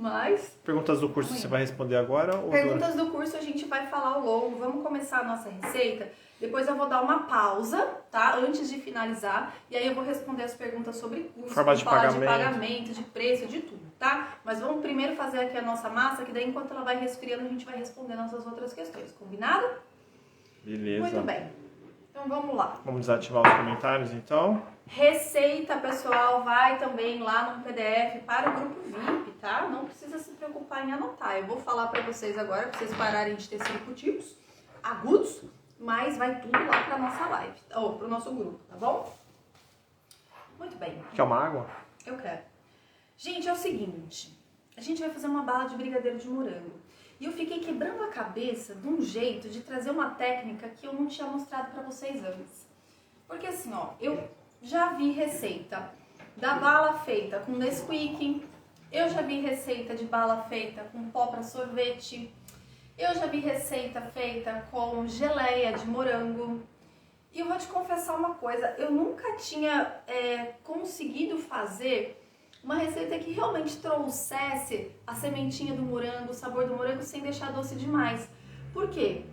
Mas... Perguntas do curso você vai responder agora? Ou perguntas do curso a gente vai falar ao longo. Vamos começar a nossa receita. Depois eu vou dar uma pausa, tá? Antes de finalizar. E aí eu vou responder as perguntas sobre curso. Forma de falar pagamento. de pagamento, de preço, de tudo, tá? Mas vamos primeiro fazer aqui a nossa massa, que daí enquanto ela vai resfriando a gente vai respondendo essas outras questões. Combinado? Beleza. Muito bem. Então vamos lá. Vamos desativar os comentários então. Receita, pessoal, vai também lá no PDF para o grupo VIP, tá? Não precisa se preocupar em anotar. Eu vou falar para vocês agora, para vocês pararem de ter circuitos agudos, mas vai tudo lá para nossa live, ou para o nosso grupo, tá bom? Muito bem. Quer uma água? Eu quero. Gente, é o seguinte, a gente vai fazer uma bala de brigadeiro de morango. E eu fiquei quebrando a cabeça de um jeito de trazer uma técnica que eu não tinha mostrado para vocês antes. Porque assim, ó, eu já vi receita da bala feita com Nesquik, eu já vi receita de bala feita com pó para sorvete, eu já vi receita feita com geleia de morango. E eu vou te confessar uma coisa, eu nunca tinha conseguido fazer uma receita que realmente trouxesse a sementinha do morango, o sabor do morango, sem deixar doce demais. Por quê?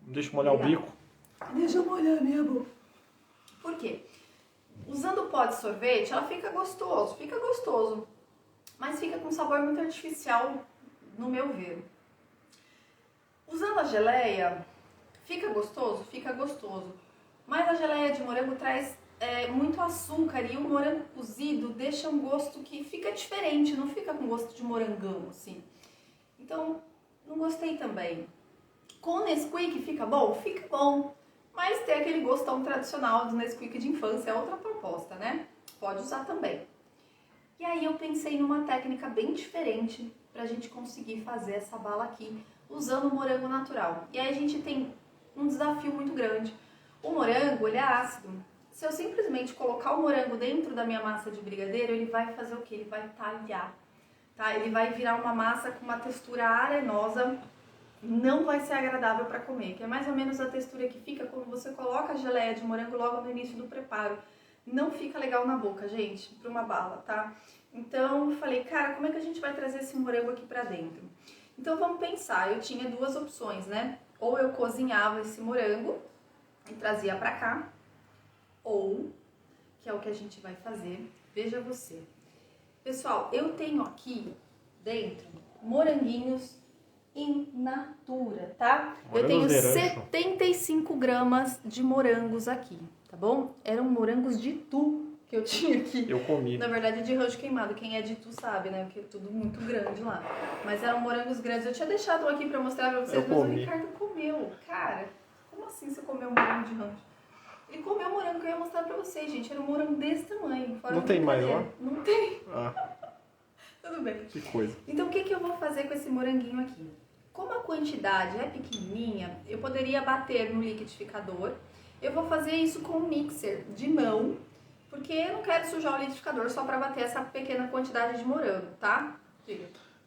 Deixa eu molhar o bico. Deixa eu molhar minha boca. Por quê? Usando o pó de sorvete, ela fica gostoso, mas fica com um sabor muito artificial, no meu ver. Usando a geleia, fica gostoso, mas a geleia de morango traz muito açúcar e o morango cozido deixa um gosto que fica diferente, não fica com gosto de morangão, assim. Então, não gostei também. Com o Nesquik fica bom? Fica bom, mas tem aquele gostão tradicional do Nesquik de infância, é outra proposta, né? Pode usar também. E aí eu pensei numa técnica bem diferente pra gente conseguir fazer essa bala aqui, usando o morango natural. E aí a gente tem um desafio muito grande. O morango, ele é ácido. Se eu simplesmente colocar o morango dentro da minha massa de brigadeiro, ele vai fazer o quê? Ele vai talhar, tá? Ele vai virar uma massa com uma textura arenosa, não vai ser agradável para comer, que é mais ou menos a textura que fica quando você coloca a geleia de morango logo no início do preparo. Não fica legal na boca, gente, para uma bala, tá? Então eu falei, cara, como é que a gente vai trazer esse morango aqui para dentro? Então vamos pensar, eu tinha duas opções, né? Ou eu cozinhava esse morango e trazia para cá, ou, que é o que a gente vai fazer, veja você. Pessoal, eu tenho aqui dentro moranguinhos in natura, tá? Eu tenho 75 gramas de morangos aqui, tá bom? Eram morangos de Tu que eu tinha aqui. Eu comi. Na verdade, de rancho queimado. Quem é de Tu sabe, né? Porque é tudo muito grande lá. Mas eram morangos grandes. Eu tinha deixado um aqui pra mostrar pra vocês, mas o Ricardo comeu. Cara, como assim você comeu um morango de rancho? Ele comeu o morango que eu ia mostrar pra vocês, gente. Era um morango desse tamanho. Não tem mais lá? Não tem. Ah. Tudo bem. Que coisa. Então, o que eu vou fazer com esse moranguinho aqui? Como a quantidade é pequenininha, eu poderia bater no liquidificador. Eu vou fazer isso com um mixer de mão, porque eu não quero sujar o liquidificador só para bater essa pequena quantidade de morango, tá? Diga.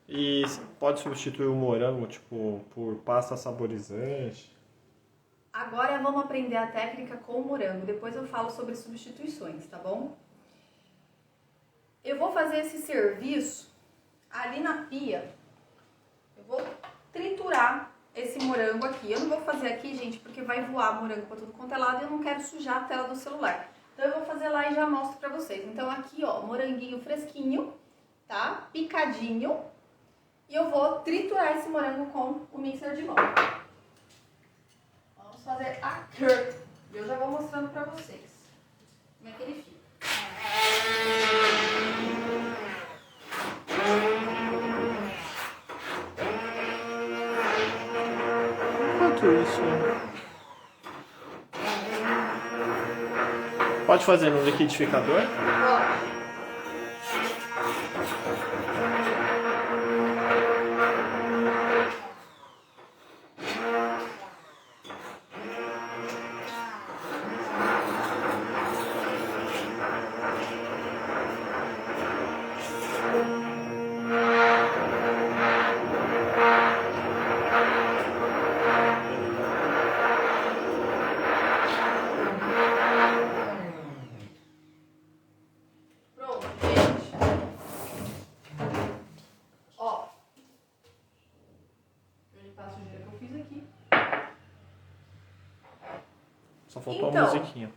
E pode substituir o morango, tipo, por pasta saborizante? Agora vamos aprender a técnica com o morango. Depois eu falo sobre substituições, tá bom? Eu vou fazer esse serviço ali na pia. Eu vou triturar esse morango aqui. Eu não vou fazer aqui, gente, porque vai voar morango pra tudo quanto é lado e eu não quero sujar a tela do celular. Então eu vou fazer lá e já mostro pra vocês. Então aqui, ó, moranguinho fresquinho, tá? Picadinho. E eu vou triturar esse morango com o mixer de mão. Vamos fazer a curd. Eu já vou mostrando pra vocês como é que ele fica. Enquanto isso... Pode fazer no liquidificador? Ó. Só faltou Então, a musiquinha.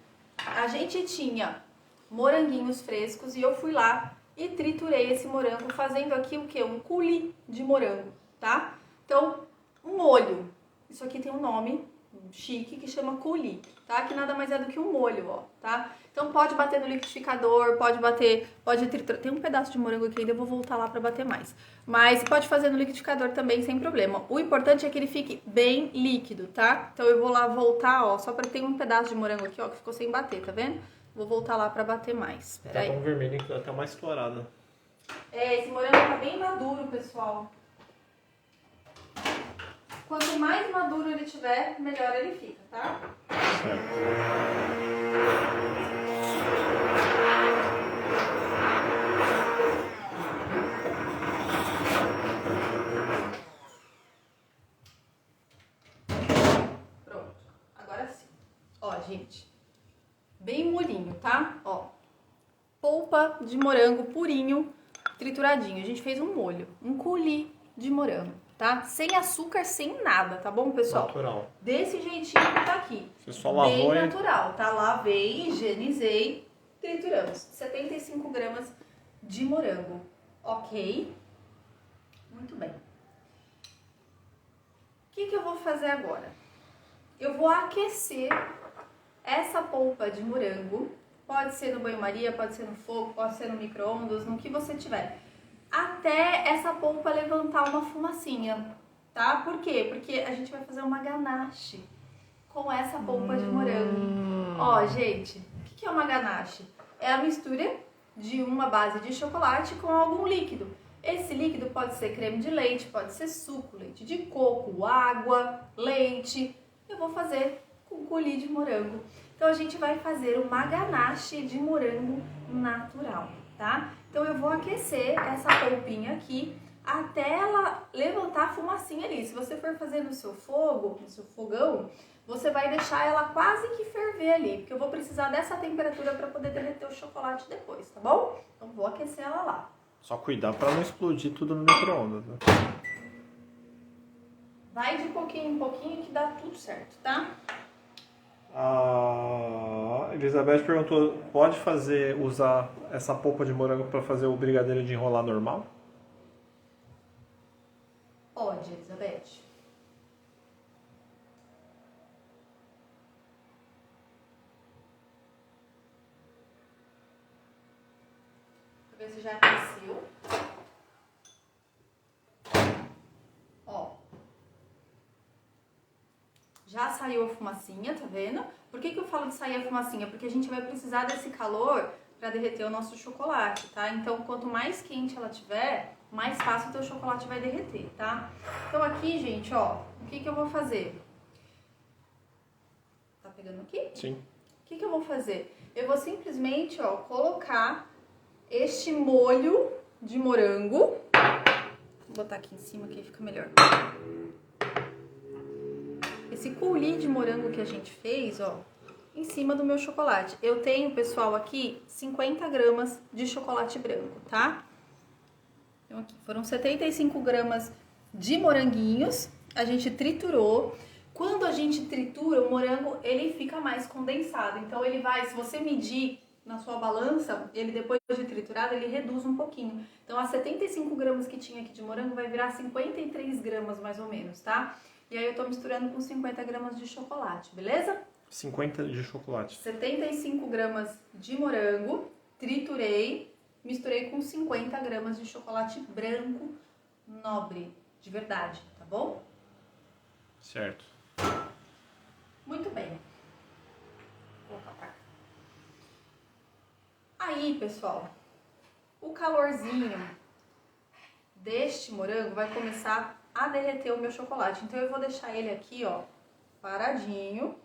A gente tinha moranguinhos frescos e eu fui lá e triturei esse morango, fazendo aqui o quê? Um coulis de morango, tá? Então, um molho. Isso aqui tem um nome chique que chama coulis, tá? Que nada mais é do que um molho, ó, tá? Então pode bater no liquidificador, pode triturar. Tem um pedaço de morango aqui ainda, eu vou voltar lá pra bater mais. Mas pode fazer no liquidificador também, sem problema. O importante é que ele fique bem líquido, tá? Então eu vou lá voltar, ó, só pra ter um pedaço de morango aqui, ó, que ficou sem bater, tá vendo? Vou voltar lá pra bater mais. Pera aí. Tá tão vermelho que dá até uma estourada. É, esse morango tá bem maduro, pessoal. Quanto mais maduro ele tiver, melhor ele fica, tá? Certo. Pronto. Agora sim. Ó, gente. Bem molinho, tá? Ó. Polpa de morango purinho, trituradinho. A gente fez um molho, um coulis de morango, tá? Sem açúcar, sem nada, tá bom, pessoal? Natural. Desse jeitinho que tá aqui. Você só lavou bem natural, tá? Lavei, higienizei, trituramos. 75 gramas de morango, ok? Muito bem. O que eu vou fazer agora? Eu vou aquecer essa polpa de morango. Pode ser no banho-maria, pode ser no fogo, pode ser no micro-ondas, no que você tiver. Até essa polpa levantar uma fumacinha, tá? Por quê? Porque a gente vai fazer uma ganache com essa polpa de morango. Ó, gente, o que é uma ganache? É a mistura de uma base de chocolate com algum líquido. Esse líquido pode ser creme de leite, pode ser suco, leite de coco, água, leite. Eu vou fazer com coulis de morango. Então a gente vai fazer uma ganache de morango natural, tá? Então eu vou aquecer essa polpinha aqui até ela levantar a fumacinha ali. Se você for fazer no seu fogo, no seu fogão, você vai deixar ela quase que ferver ali, porque eu vou precisar dessa temperatura para poder derreter o chocolate depois, tá bom? Então vou aquecer ela lá. Só cuidar para não explodir tudo no micro-ondas, né? Vai de pouquinho em pouquinho que dá tudo certo, tá? A Elizabeth perguntou, pode usar essa polpa de morango para fazer o brigadeiro de enrolar normal? Pode, Elizabeth. Pra ver se já aqueceu. Ó. Já saiu a fumacinha, tá vendo? Por que eu falo de sair a fumacinha? Porque a gente vai precisar desse calor para derreter o nosso chocolate, tá? Então, quanto mais quente ela tiver, mais fácil o teu chocolate vai derreter, tá? Então aqui, gente, ó, o que eu vou fazer? Tá pegando aqui? Sim. O que eu vou fazer? Eu vou simplesmente, ó, colocar este molho de morango. Vou botar aqui em cima que aí fica melhor. Esse coulis de morango que a gente fez, ó, em cima do meu chocolate. Eu tenho, pessoal, aqui 50 gramas de chocolate branco, tá? Então aqui foram 75 gramas de moranguinhos, a gente triturou. Quando a gente tritura, o morango, ele fica mais condensado. Então ele vai, se você medir na sua balança, ele depois de triturado, ele reduz um pouquinho. Então as 75 gramas que tinha aqui de morango vai virar 53 gramas mais ou menos, tá? E aí eu tô misturando com 50 gramas de chocolate, beleza? 50 de chocolate. 75 gramas de morango, triturei, misturei com 50 gramas de chocolate branco nobre, de verdade, tá bom? Certo. Muito bem. Vou colocar pra cá. Aí, pessoal, o calorzinho deste morango vai começar a derreter o meu chocolate. Então eu vou deixar ele aqui, ó, paradinho,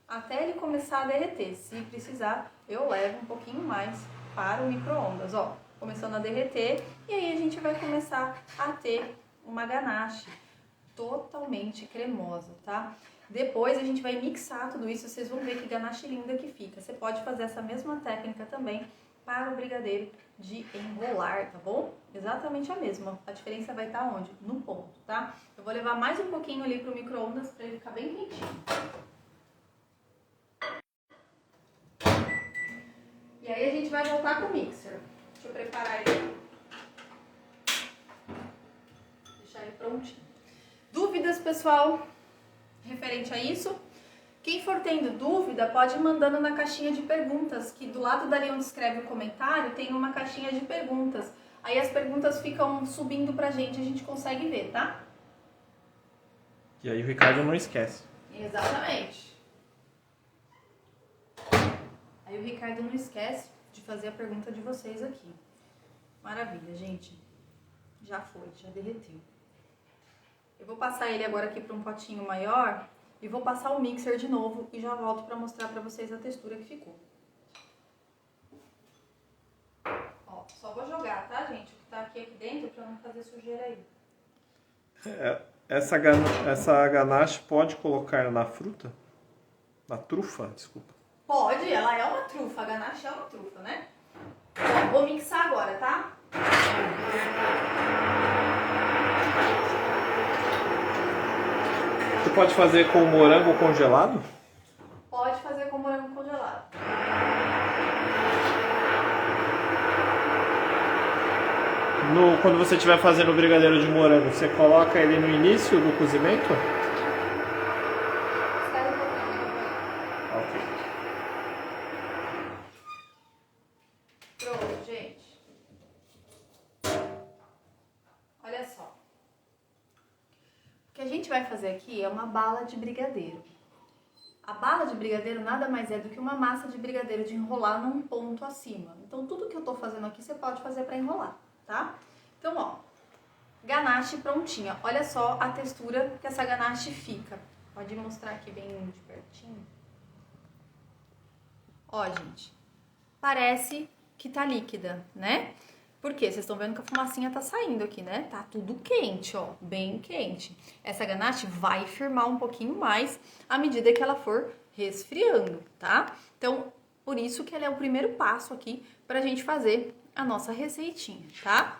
até ele começar a derreter. Se precisar, eu levo um pouquinho mais para o micro-ondas, ó, começando a derreter. E aí a gente vai começar a ter uma ganache totalmente cremosa, tá? Depois a gente vai mixar tudo isso, vocês vão ver que ganache linda que fica. Você pode fazer essa mesma técnica também para o brigadeiro de enrolar, tá bom? Exatamente a mesma. A diferença vai estar onde? No ponto, tá? Eu vou levar mais um pouquinho ali pro micro-ondas para ele ficar bem quentinho. gente vai voltar com o mixer. Deixa eu preparar ele. Deixar ele prontinho. Dúvidas, pessoal, referente a isso? Quem for tendo dúvida, pode ir mandando na caixinha de perguntas, que do lado dali onde escreve o comentário, tem uma caixinha de perguntas. Aí as perguntas ficam subindo pra gente, a gente consegue ver, tá? E aí o Ricardo não esquece. Exatamente. Aí o Ricardo não esquece de fazer a pergunta de vocês aqui. Maravilha, gente. Já foi, já derreteu. Eu vou passar ele agora aqui para um potinho maior e vou passar o mixer de novo e já volto para mostrar para vocês a textura que ficou. Ó, só vou jogar, tá, gente? O que tá aqui dentro para não fazer sujeira aí. Essa ganache pode colocar na fruta? Na trufa, desculpa. Pode, ela é uma trufa, a ganache é uma trufa, né? Ó, vou mixar agora, tá? Você pode fazer com morango congelado? Pode fazer com morango congelado. Quando você estiver fazendo o brigadeiro de morango, você coloca ele no início do cozimento? Espera um pouquinho. Ok. Pronto, gente. Olha só. O que a gente vai fazer aqui é uma bala de brigadeiro. A bala de brigadeiro nada mais é do que uma massa de brigadeiro de enrolar num ponto acima. Então tudo que eu tô fazendo aqui você pode fazer para enrolar, tá? Então, ó, ganache prontinha. Olha só a textura que essa ganache fica. Pode mostrar aqui bem de pertinho. Ó, gente, parece que tá líquida, né? Por quê? Vocês estão vendo que a fumacinha tá saindo aqui, né? Tá tudo quente, ó, bem quente. Essa ganache vai firmar um pouquinho mais à medida que ela for resfriando, tá? Então, por isso que ela é o primeiro passo aqui pra gente fazer a nossa receitinha, tá?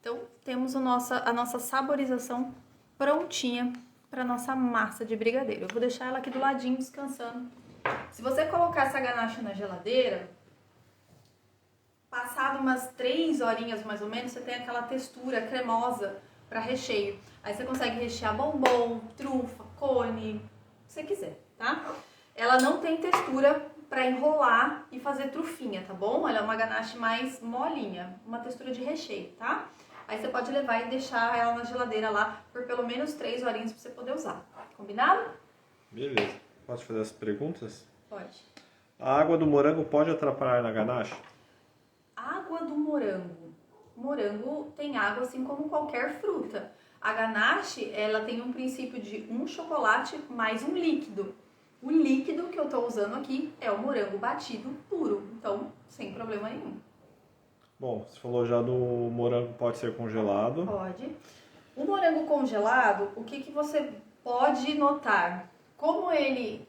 Então, temos a nossa saborização prontinha para nossa massa de brigadeiro. Eu vou deixar ela aqui do ladinho descansando. Se você colocar essa ganache na geladeira, passado umas 3 horinhas mais ou menos, você tem aquela textura cremosa para recheio. Aí você consegue rechear bombom, trufa, cone, o que você quiser, tá? Ela não tem textura para enrolar e fazer trufinha, tá bom? Ela é uma ganache mais molinha, uma textura de recheio, tá? Aí você pode levar e deixar ela na geladeira lá por pelo menos 3 horinhas para você poder usar. Combinado? Beleza. Posso fazer as perguntas? Pode. A água do morango pode atrapalhar na ganache? Água do morango. Morango tem água assim como qualquer fruta. A ganache, ela tem um princípio de um chocolate mais um líquido. O líquido que eu tô usando aqui é o morango batido puro, então sem problema nenhum. Bom, você falou já do morango pode ser congelado. Pode. O morango congelado, o que você pode notar? Como ele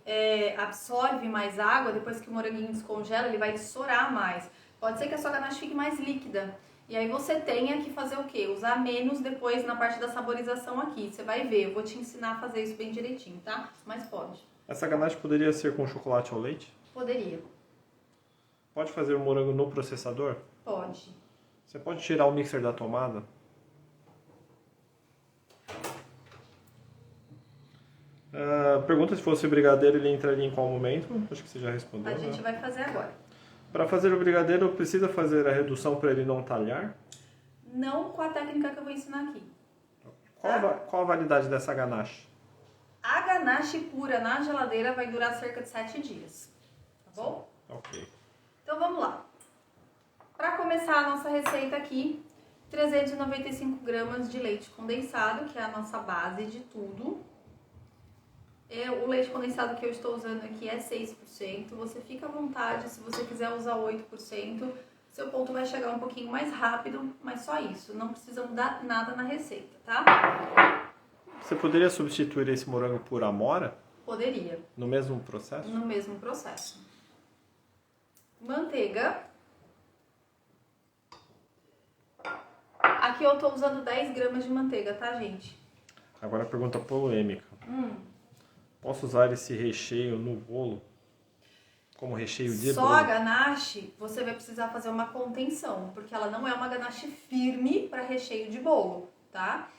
absorve mais água, depois que o moranguinho descongela, ele vai estourar mais. Pode ser que a sua ganache fique mais líquida. E aí você tenha que fazer o quê? Usar menos depois na parte da saborização aqui. Você vai ver, eu vou te ensinar a fazer isso bem direitinho, tá? Mas pode. Essa ganache poderia ser com chocolate ou leite? Poderia. Pode fazer o morango no processador? Pode. Você pode tirar o mixer da tomada? Pergunta se fosse brigadeiro, ele entraria em qual momento? Acho que você já respondeu. A gente vai fazer agora. Para fazer o brigadeiro, precisa fazer a redução para ele não talhar? Não com a técnica que eu vou ensinar aqui. Qual a validade dessa ganache? A ganache pura na geladeira vai durar cerca de 7 dias. Tá bom? Ok. Então vamos lá. Para começar a nossa receita aqui, 395 gramas de leite condensado, que é a nossa base de tudo. O leite condensado que eu estou usando aqui é 6%. Você fica à vontade, se você quiser usar 8%, seu ponto vai chegar um pouquinho mais rápido, mas só isso. Não precisa mudar nada na receita, tá? Você poderia substituir esse morango por amora? Poderia. No mesmo processo? No mesmo processo. Manteiga. Aqui eu tô usando 10 gramas de manteiga, tá, gente? Agora a pergunta polêmica. Posso usar esse recheio no bolo? Como recheio de Só bolo. a ganache, você vai precisar fazer uma contenção, porque ela não é uma ganache firme para recheio de bolo, tá?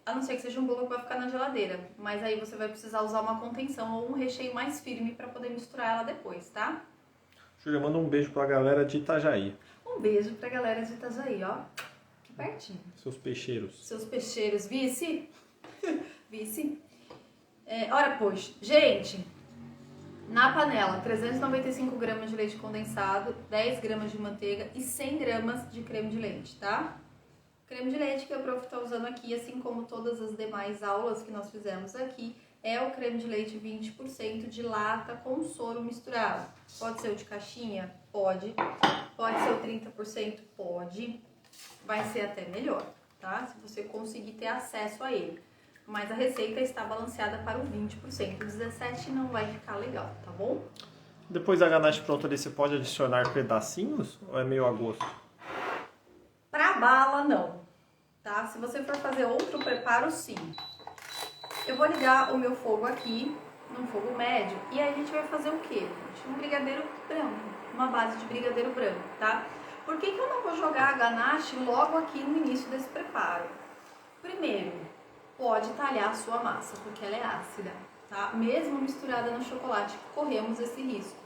A não ser que seja um bolo que vai ficar na geladeira, mas aí você vai precisar usar uma contenção ou um recheio mais firme para poder misturar ela depois, tá? Júlia, manda um beijo pra galera de Itajaí. Um beijo pra galera de Itajaí, ó. Que pertinho. Seus peixeiros. Seus peixeiros, vice? Vice? Ora, pois, gente, na panela, 395 gramas de leite condensado, 10 gramas de manteiga e 100 gramas de creme de leite, tá? Creme de leite que a prof tá usando aqui, assim como todas as demais aulas que nós fizemos aqui, é o creme de leite 20% de lata com soro misturado. Pode ser o de caixinha? Pode. Pode ser o 30%? Pode. Vai ser até melhor, tá? Se você conseguir ter acesso a ele. Mas a receita está balanceada para o 20%. O 17% não vai ficar legal, tá bom? Depois da ganache pronta ali, você pode adicionar pedacinhos? Ou é meio a gosto? Pra bala, não. Tá? Se você for fazer outro preparo, sim. Eu vou ligar o meu fogo aqui, num fogo médio, e aí a gente vai fazer o quê? Um brigadeiro branco, uma base de brigadeiro branco, tá? Por que eu não vou jogar a ganache logo aqui no início desse preparo? Primeiro, pode talhar a sua massa, porque ela é ácida, tá? Mesmo misturada no chocolate, corremos esse risco.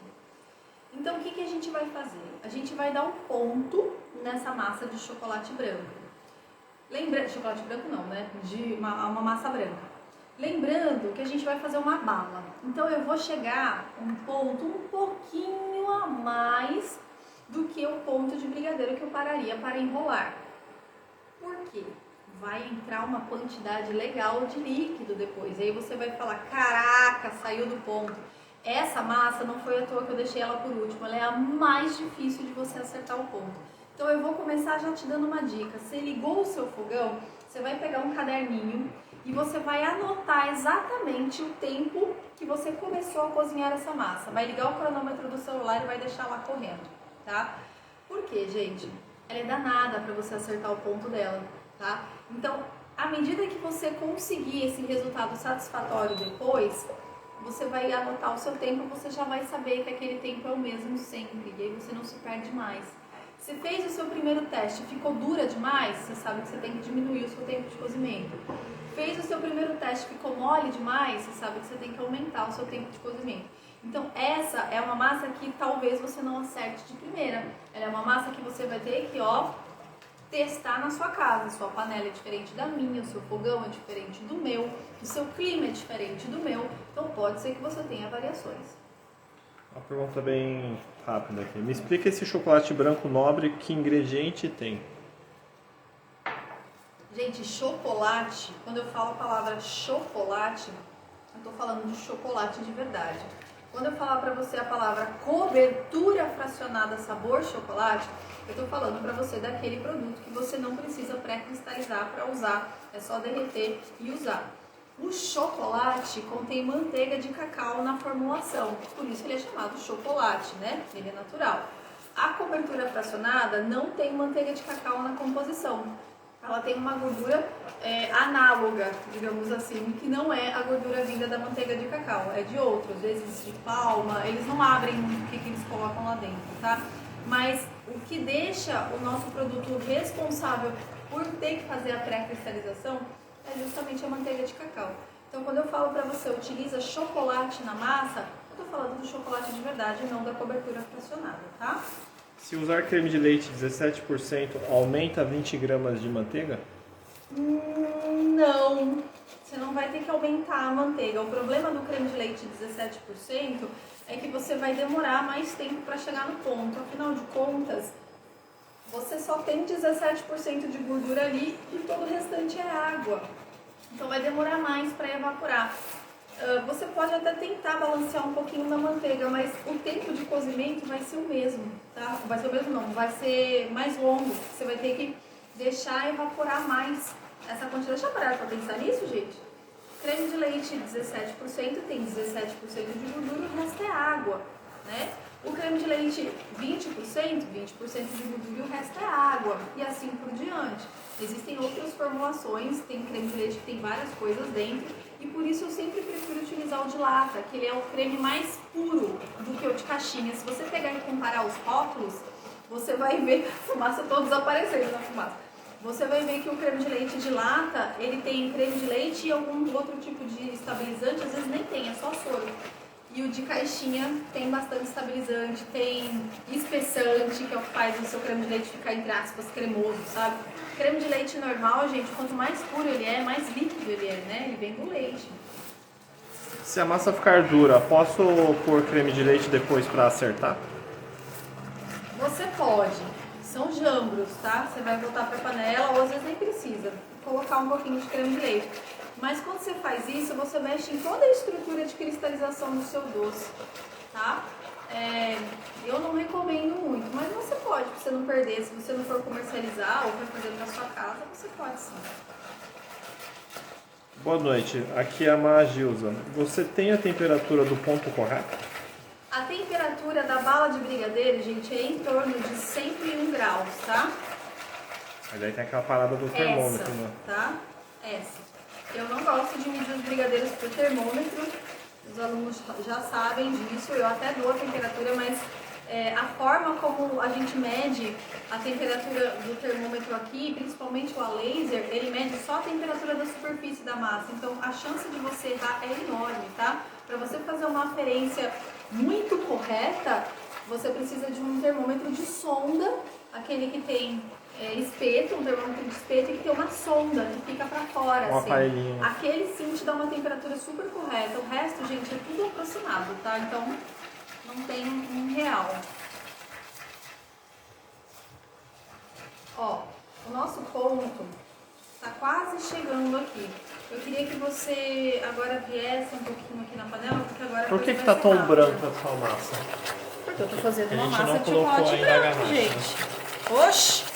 Então, o que a gente vai fazer? A gente vai dar um ponto nessa massa de chocolate branco. Chocolate branco não, né? De uma massa branca. Lembrando que a gente vai fazer uma bala. Então, eu vou chegar um ponto um pouquinho a mais do que o ponto de brigadeiro que eu pararia para enrolar. Por quê? Vai entrar uma quantidade legal de líquido depois. E aí você vai falar, caraca, saiu do ponto. Essa massa não foi à toa que eu deixei ela por último. Ela é a mais difícil de você acertar o ponto. Então eu vou começar já te dando uma dica. Você ligou o seu fogão, você vai pegar um caderninho e você vai anotar exatamente o tempo que você começou a cozinhar essa massa. Vai ligar o cronômetro do celular e vai deixar lá correndo, tá? Por quê, gente? Ela é danada para você acertar o ponto dela, tá? Então, à medida que você conseguir esse resultado satisfatório depois, você vai anotar o seu tempo, você já vai saber que aquele tempo é o mesmo sempre, e aí você não se perde mais. Você fez o seu primeiro teste, ficou dura demais, você sabe que você tem que diminuir o seu tempo de cozimento. Fez o seu primeiro teste, ficou mole demais, você sabe que você tem que aumentar o seu tempo de cozimento. Então essa é uma massa que talvez você não acerte de primeira. Ela é uma massa que você vai ter que, testar na sua casa. Sua panela é diferente da minha, o seu fogão é diferente do meu, o seu clima é diferente do meu. Então pode ser que você tenha variações. Uma pergunta bem rápida aqui. Me explica esse chocolate branco nobre, que ingrediente tem? Gente, chocolate, quando eu falo a palavra chocolate, eu estou falando de chocolate de verdade. Quando eu falar para você a palavra cobertura fracionada sabor chocolate, eu estou falando para você daquele produto que você não precisa pré-cristalizar para usar, é só derreter e usar. O chocolate contém manteiga de cacau na formulação, por isso ele é chamado chocolate, né? Ele é natural. A cobertura fracionada não tem manteiga de cacau na composição. Ela tem uma gordura análoga, digamos assim, que não é a gordura vinda da manteiga de cacau, é de outros, às vezes de palma, eles não abrem o que eles colocam lá dentro, tá? Mas o que deixa o nosso produto responsável por ter que fazer a pré-cristalização é justamente a manteiga de cacau. Então, quando eu falo para você, utiliza chocolate na massa, eu tô falando do chocolate de verdade, não da cobertura fracionada, tá? Se usar creme de leite 17%, aumenta 20 gramas de manteiga? Não, você não vai ter que aumentar a manteiga. O problema do creme de leite 17% é que você vai demorar mais tempo para chegar no ponto. Afinal de contas, você só tem 17% de gordura ali e todo o restante é água. Então vai demorar mais para evaporar. Você pode até tentar balancear um pouquinho na manteiga, mas o tempo de cozimento vai ser o mesmo, tá? Vai ser o mesmo não, vai ser mais longo. Você vai ter que deixar evaporar mais essa quantidade. Já pararam para pensar nisso, gente? Creme de leite 17% tem 17% de gordura e o resto é água, né? O creme de leite 20% de gordura e o resto é água, e assim por diante. Existem outras formulações, tem creme de leite que tem várias coisas dentro, E por isso eu sempre prefiro utilizar o de lata, que ele é o creme mais puro do que o de caixinha. Se você pegar e comparar os rótulos, você vai ver a fumaça toda desaparecendo na fumaça. Você vai ver que o creme de leite de lata, ele tem creme de leite e algum outro tipo de estabilizante, às vezes nem tem, é só soro. E o de caixinha tem bastante estabilizante, tem espessante, que é o que faz o seu creme de leite ficar, entre aspas, cremoso, sabe? Creme de leite normal, gente, quanto mais puro ele é, mais líquido ele é, né? Ele vem do leite. Se a massa ficar dura, posso pôr creme de leite depois para acertar? Você pode. São jambros, tá? Você vai voltar para a panela, ou às vezes nem precisa colocar um pouquinho de creme de leite. Mas quando você faz isso, você mexe em toda a estrutura de cristalização do seu doce, tá? Eu não recomendo muito, mas você pode, para você não perder. Se você não for comercializar ou for fazer na sua casa, você pode sim. Boa noite, aqui é a Magilza. Você tem a temperatura do ponto correto? A temperatura da bala de brigadeiro, gente, é em torno de 101 graus, tá? Mas aí tem aquela parada do termômetro, né? Tá? Essa. Eu não gosto de medir os brigadeiros por termômetro, os alunos já sabem disso, eu até dou a temperatura, mas a forma como a gente mede a temperatura do termômetro aqui, principalmente o a laser, ele mede só a temperatura da superfície da massa, então a chance de você errar é enorme, tá? Para você fazer uma aferência muito correta, você precisa de um termômetro de sonda, aquele que tem espeto, um termômetro de espeto e que tem uma sonda que fica pra fora, Um assim. aparelhinho. Aquele sim te dá uma temperatura super correta. O resto, gente, é tudo aproximado, tá? Então, não tem um real. Ó, o nosso ponto tá quase chegando aqui. Eu queria que você agora viesse um pouquinho aqui na panela, porque agora... Por que tá tão branca a sua massa? Porque eu tô fazendo uma A gente massa não de colocou chocolate ainda a branco, ganache, gente. Oxi!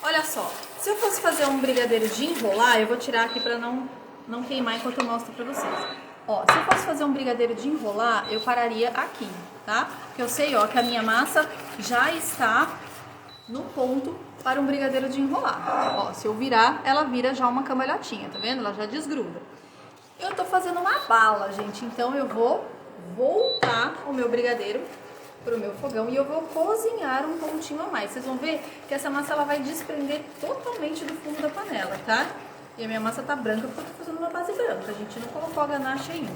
Olha só, se eu fosse fazer um brigadeiro de enrolar, eu vou tirar aqui pra não queimar enquanto eu mostro pra vocês. Ó, se eu fosse fazer um brigadeiro de enrolar, eu pararia aqui, tá? Porque eu sei, ó, que a minha massa já está no ponto para um brigadeiro de enrolar. Ó, se eu virar, ela vira já uma cambalhotinha, tá vendo? Ela já desgruda. Eu tô fazendo uma bala, gente, então eu vou voltar o meu brigadeiro pro meu fogão e eu vou cozinhar um pontinho a mais. Vocês vão ver que essa massa ela vai desprender totalmente do fundo da panela, tá? E a minha massa tá branca porque eu tô fazendo uma base branca. A gente não colocou a ganache ainda.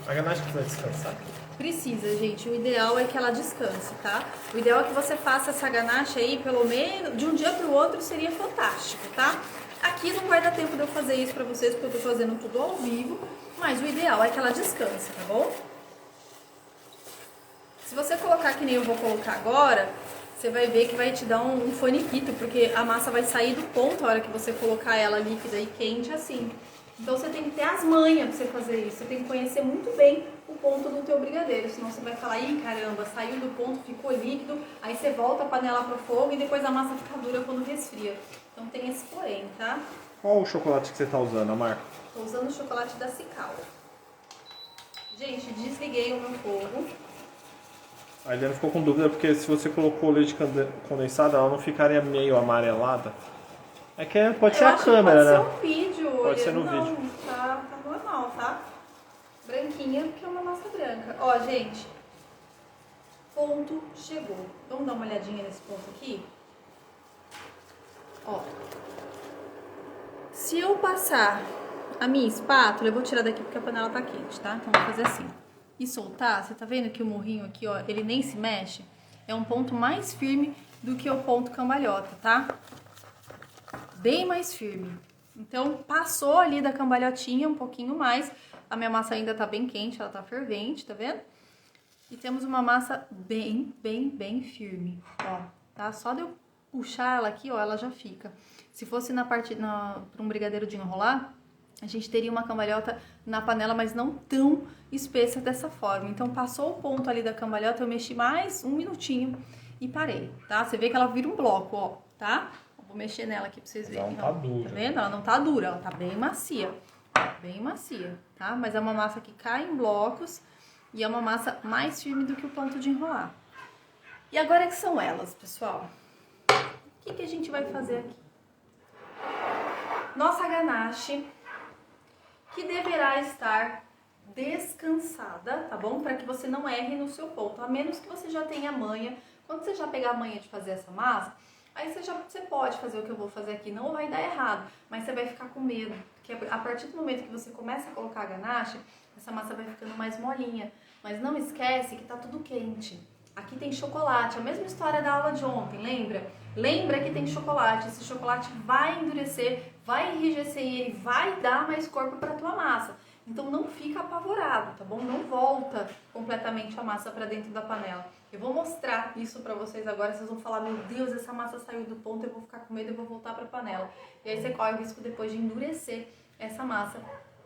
A ganache precisa descansar? Precisa, gente. O ideal é que ela descanse, tá? O ideal é que você faça essa ganache aí, pelo menos, de um dia pro outro seria fantástico, tá? Aqui não vai dar tempo de eu fazer isso pra vocês, porque eu tô fazendo tudo ao vivo, mas o ideal é que ela descanse, tá bom? Se você colocar que nem eu vou colocar agora, você vai ver que vai te dar um faniquito, porque a massa vai sair do ponto a hora que você colocar ela líquida e quente assim. Então você tem que ter as manhas pra você fazer isso, você tem que conhecer muito bem o ponto do teu brigadeiro, senão você vai falar, ih, caramba, saiu do ponto, ficou líquido, aí você volta a panela pro fogo e depois a massa fica dura quando resfria. Então tem esse porém, tá? Qual o chocolate que você tá usando, Amar? Tô usando o chocolate da Cical. Gente, desliguei o meu fogo. A Eliana ficou com dúvida porque se você colocou leite condensado, ela não ficaria meio amarelada? É que pode ser a câmera, né? Pode ser um vídeo. Pode ser no não, vídeo. Tá normal, tá? Branquinha, porque é uma massa branca. Ó, gente, ponto chegou. Vamos dar uma olhadinha nesse ponto aqui? Ó, se eu passar a minha espátula, eu vou tirar daqui porque a panela tá quente, tá? Então vou fazer assim. E soltar, você tá vendo que o morrinho aqui, ó, ele nem se mexe? É um ponto mais firme do que o ponto cambalhota, tá? Bem mais firme. Então, passou ali da cambalhotinha um pouquinho mais. A minha massa ainda tá bem quente, ela tá fervente, tá vendo? E temos uma massa bem firme, ó. Tá? Só de eu puxar ela aqui, ó, ela já fica. Se fosse para um brigadeiro de enrolar, a gente teria uma cambalhota na panela, mas não tão espessa dessa forma. Então, passou o ponto ali da cambalhota, eu mexi mais um minutinho e parei, tá? Você vê que ela vira um bloco, ó, tá? Vou mexer nela aqui pra vocês verem. Ela não tá dura. Tá vendo? Ela não tá dura, ela tá bem macia. Bem macia, tá? Mas é uma massa que cai em blocos e é uma massa mais firme do que o ponto de enrolar. E agora que são elas, pessoal? O que a gente vai fazer aqui? Nossa ganache que deverá estar descansada, tá bom? Para que você não erre no seu ponto, a menos que você já tenha manha. Quando você já pegar a manha de fazer essa massa, aí você pode fazer o que eu vou fazer aqui, não vai dar errado, mas você vai ficar com medo, porque a partir do momento que você começa a colocar a ganache, essa massa vai ficando mais molinha. Mas não esquece que tá tudo quente. Aqui tem chocolate, a mesma história da aula de ontem, lembra? Lembra que tem chocolate, esse chocolate vai endurecer, vai enrijecer e ele vai dar mais corpo para tua massa. Então não fica apavorado, tá bom? Não volta completamente a massa para dentro da panela. Eu vou mostrar isso para vocês agora, vocês vão falar, meu Deus, essa massa saiu do ponto, eu vou ficar com medo, eu vou voltar para a panela. E aí você corre o risco depois de endurecer essa massa.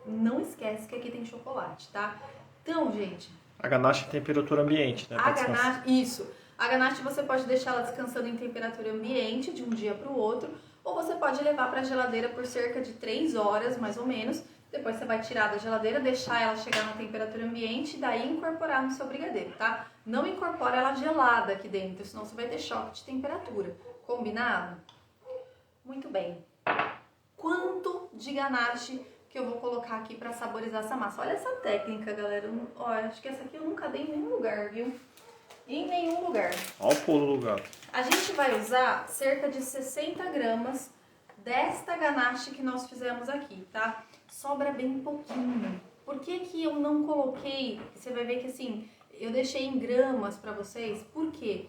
Não esquece que aqui tem chocolate, tá? Então, gente... A ganache em temperatura ambiente, né? A ganache, isso. A ganache você pode deixar ela descansando em temperatura ambiente de um dia para o outro, ou você pode levar para a geladeira por cerca de 3 horas, mais ou menos. Depois você vai tirar da geladeira, deixar ela chegar na temperatura ambiente e daí incorporar no seu brigadeiro, tá? Não incorpora ela gelada aqui dentro, senão você vai ter choque de temperatura. Combinado? Muito bem. Quanto de ganache que eu vou colocar aqui para saborizar essa massa? Olha essa técnica, galera. Ó, acho que essa aqui eu nunca dei em nenhum lugar, viu? Em nenhum lugar. Olha o pulo do gato. A gente vai usar cerca de 60 gramas desta ganache que nós fizemos aqui, tá? Sobra bem pouquinho. Por que que eu não coloquei? Você vai ver que assim, eu deixei em gramas pra vocês. Por quê?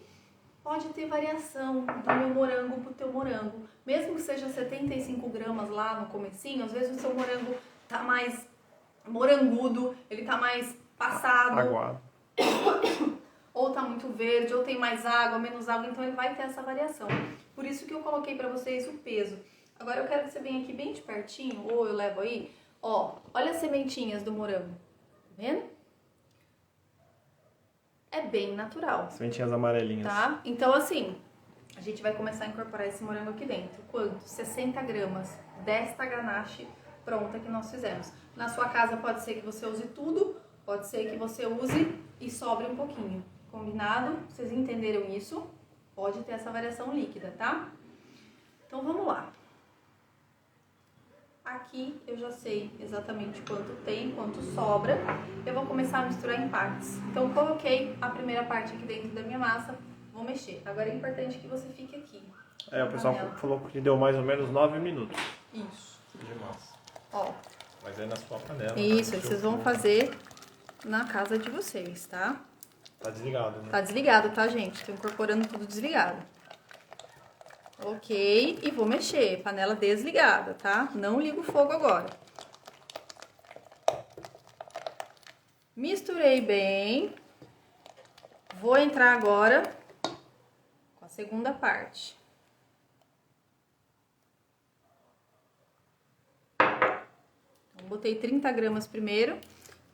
Pode ter variação do meu morango pro teu morango. Mesmo que seja 75 gramas lá no comecinho, às vezes o seu morango tá mais morangudo, ele tá mais passado. Aguado. Ou tá muito verde, ou tem mais água, menos água, então ele vai ter essa variação. Por isso que eu coloquei pra vocês o peso. Agora eu quero que você venha aqui bem de pertinho, ou eu levo aí, ó, olha as sementinhas do morango, tá vendo? É bem natural. Sementinhas amarelinhas. Tá? Então assim, a gente vai começar a incorporar esse morango aqui dentro. Quanto? 60 gramas desta ganache pronta que nós fizemos. Na sua casa pode ser que você use tudo, pode ser que você use e sobre um pouquinho. Combinado? Vocês entenderam isso? Pode ter essa variação líquida, tá? Então vamos lá. Aqui eu já sei exatamente quanto tem, quanto sobra. Eu vou começar a misturar em partes. Então eu coloquei a primeira parte aqui dentro da minha massa, vou mexer. Agora é importante que você fique aqui. O pessoal falou que deu mais ou menos 9 minutos. Isso. De massa. Ó. Mas aí na sua panela. Isso, aí vocês vão fazer na casa de vocês, tá? Tá desligado, né? Tá desligado, tá, gente? Tô incorporando tudo desligado. Ok, e vou mexer, panela desligada, tá? Não ligo o fogo agora. Misturei bem. Vou entrar agora com a segunda parte. Então, botei 30 gramas primeiro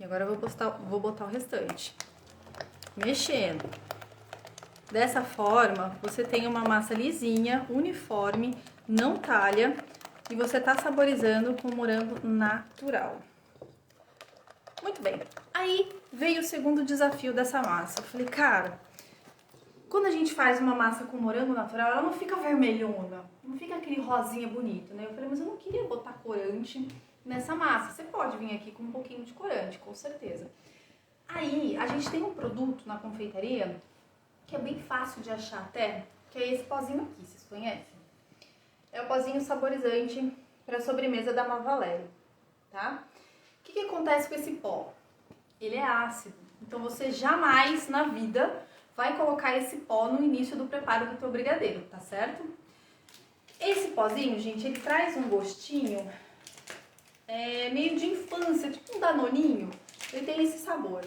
e agora eu vou botar o restante. Mexendo. Dessa forma, você tem uma massa lisinha, uniforme, não talha, e você tá saborizando com morango natural. Muito bem. Aí veio o segundo desafio dessa massa. Eu falei, cara, quando a gente faz uma massa com morango natural, ela não fica vermelhona, não fica aquele rosinha bonito, né? Eu falei, mas eu não queria botar corante nessa massa. Você pode vir aqui com um pouquinho de corante, com certeza. Aí, a gente tem um produto na confeitaria que é bem fácil de achar até, que é esse pozinho aqui, vocês conhecem? É o pozinho saborizante para sobremesa da Mavalério, tá? O que acontece com esse pó? Ele é ácido, então você jamais na vida vai colocar esse pó no início do preparo do teu brigadeiro, tá certo? Esse pozinho, gente, ele traz um gostinho meio de infância, tipo um danoninho, ele tem esse sabor.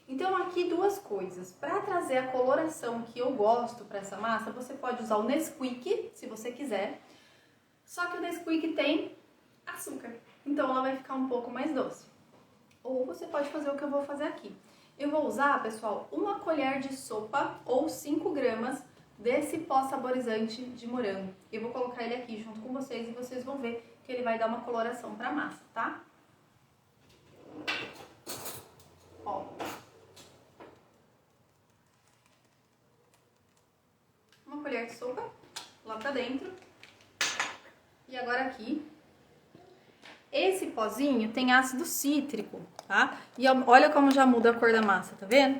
Então aqui duas coisas, para trazer a coloração que eu gosto para essa massa, você pode usar o Nesquik, se você quiser, só que o Nesquik tem açúcar, então ela vai ficar um pouco mais doce. Ou você pode fazer o que eu vou fazer aqui. Eu vou usar, pessoal, 1 colher de sopa ou 5 gramas desse pó saborizante de morango. Eu vou colocar ele aqui junto com vocês e vocês vão ver que ele vai dar uma coloração para a massa, tá? Ó. Uma colher de sopa lá pra dentro. E agora aqui Esse pozinho tem ácido cítrico, tá? E olha como já muda a cor da massa, tá vendo?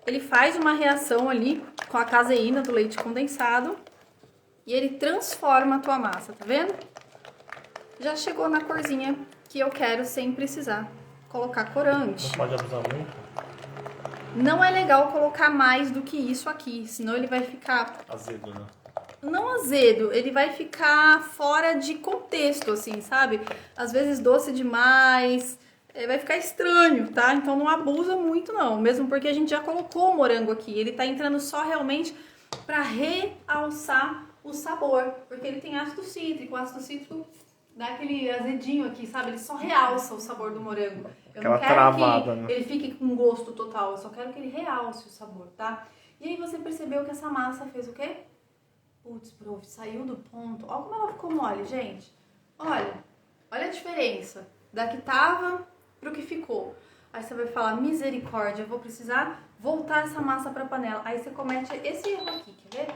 Ele faz uma reação ali com a caseína do leite condensado e ele transforma a tua massa, tá vendo? Já chegou na corzinha que eu quero sem precisar colocar corante. Não pode abusar muito. Não é legal colocar mais do que isso aqui, senão ele vai ficar... Azedo, né? Não azedo, ele vai ficar fora de contexto, assim, sabe? Às vezes doce demais, vai ficar estranho, tá? Então não abusa muito não, mesmo porque a gente já colocou o morango aqui. Ele tá entrando só realmente pra realçar o sabor, porque ele tem ácido cítrico. O ácido cítrico dá aquele azedinho aqui, sabe? Ele só realça o sabor do morango. Eu Aquela não quero travada, que né? ele fique com gosto total, eu só quero que ele realce o sabor, tá? E aí você percebeu que essa massa fez o quê? Putz, prof, saiu do ponto. Olha como ela ficou mole, gente. Olha a diferença da que tava pro que ficou. Aí você vai falar, misericórdia, eu vou precisar voltar essa massa pra panela. Aí você comete esse erro aqui, quer ver?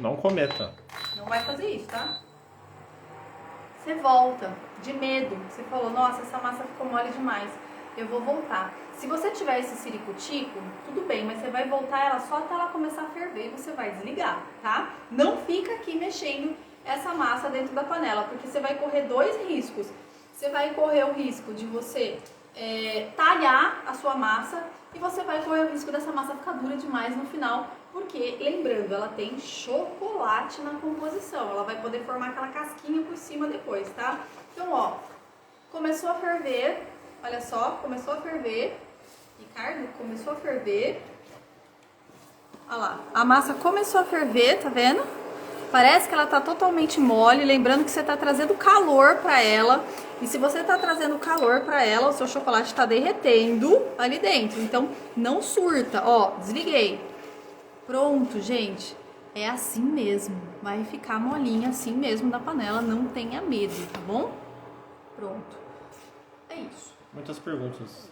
Não cometa. Não vai fazer isso, tá? Você volta de medo. Você falou, nossa, essa massa ficou mole demais. Eu vou voltar. Se você tiver esse siricutico, tudo bem, mas você vai voltar ela só até ela começar a ferver e você vai desligar, tá? Não fica aqui mexendo essa massa dentro da panela, porque você vai correr dois riscos. Você vai correr o risco de você talhar a sua massa e você vai correr o risco dessa massa ficar dura demais no final, porque, lembrando, ela tem chocolate na composição. Ela vai poder formar aquela casquinha por cima depois, tá? Então, ó, começou a ferver, olha só, começou a ferver. Ricardo, começou a ferver. Olha lá, a massa começou a ferver, tá vendo? Parece que ela tá totalmente mole, lembrando que você tá trazendo calor pra ela. E se você tá trazendo calor pra ela, o seu chocolate tá derretendo ali dentro. Então, não surta. Ó, desliguei. Pronto, gente. É assim mesmo. Vai ficar molinha assim mesmo na panela, não tenha medo, tá bom? Pronto. É isso. Muitas perguntas.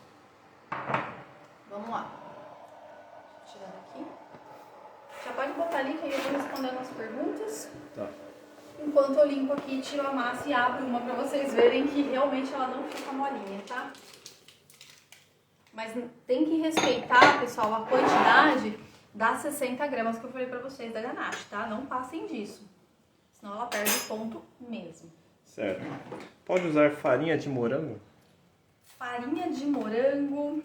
Vamos lá. Deixa eu tirar daqui. Já pode botar ali que aí eu vou respondendo as perguntas. Tá. Enquanto eu limpo aqui, tiro a massa e abro uma pra vocês verem que realmente ela não fica molinha, tá? Mas tem que respeitar, pessoal, a quantidade das 60 gramas que eu falei pra vocês da ganache, tá? Não passem disso. Senão ela perde o ponto mesmo. Certo. Pode usar farinha de morango? Farinha de morango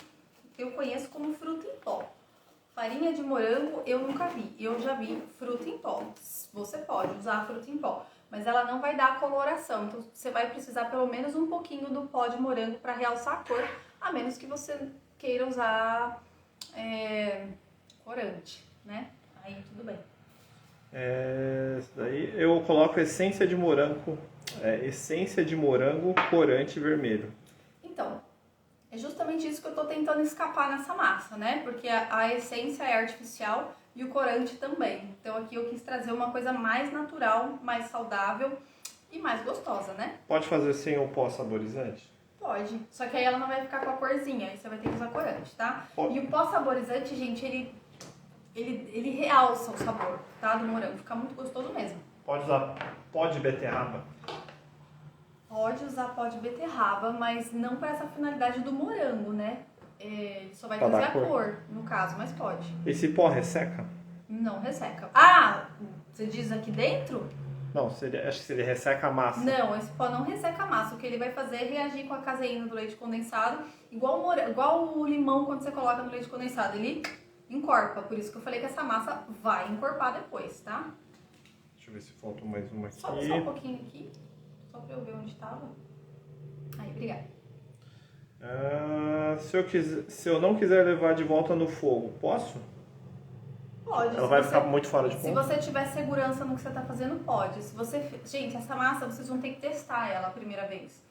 eu conheço como fruta em pó. Farinha de morango eu nunca vi. Eu já vi fruta em pó. Você pode usar a fruta em pó, mas ela não vai dar coloração. Então você vai precisar pelo menos um pouquinho do pó de morango para realçar a cor, a menos que você queira usar corante, né? Aí tudo bem. Daí eu coloco essência de morango, corante vermelho. Então, é justamente isso que eu tô tentando escapar nessa massa, né? Porque a essência é artificial e o corante também. Então aqui eu quis trazer uma coisa mais natural, mais saudável e mais gostosa, né? Pode fazer sem o pó saborizante? Pode. Só que aí ela não vai ficar com a corzinha, aí você vai ter que usar corante, tá? Pode. E o pó saborizante, gente, ele realça o sabor, tá? Do morango. Fica muito gostoso mesmo. Pode usar pó de beterraba? Pode usar pó de beterraba, mas não para essa finalidade do morango, né? Ele só vai Pra trazer dar a cor, no caso, mas pode. Esse pó resseca? Não resseca. Ah, você diz aqui dentro? Não, acho que se ele resseca a massa. Não, esse pó não resseca a massa. O que ele vai fazer é reagir com a caseína do leite condensado, igual o limão quando você coloca no leite condensado. Ele encorpa, por isso que eu falei que essa massa vai encorpar depois, tá? Deixa eu ver se faltou mais uma aqui. Só um pouquinho aqui, só pra eu ver onde tava. Aí, obrigada. Se eu não quiser levar de volta no fogo, posso? Pode. Ela vai ficar muito fora de Se ponto? você tiver segurança no que você tá fazendo, pode. Gente, essa massa vocês vão ter que testar ela a primeira vez.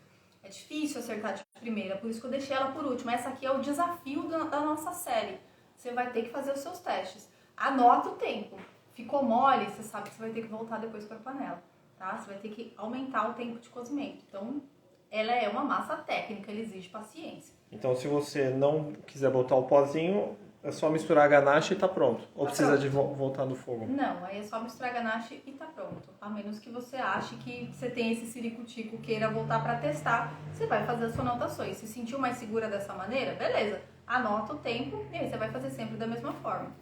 É difícil acertar de primeira, por isso que eu deixei ela por último. Essa aqui é o desafio da nossa série. Você vai ter que fazer os seus testes. Anota o tempo. Ficou mole, você sabe que você vai ter que voltar depois para a panela, tá? Você vai ter que aumentar o tempo de cozimento. Então, ela é uma massa técnica, ela exige paciência. Então, se você não quiser botar o pozinho, É só misturar a ganache e tá pronto. Ou Tá precisa pronto. de voltar no fogo? Não, aí é só misturar a ganache e tá pronto. A menos que você ache que você tem esse ciricutico, queira voltar pra testar, você vai fazer as suas anotações. Se sentiu mais segura dessa maneira, beleza. Anota o tempo e aí você vai fazer sempre da mesma forma.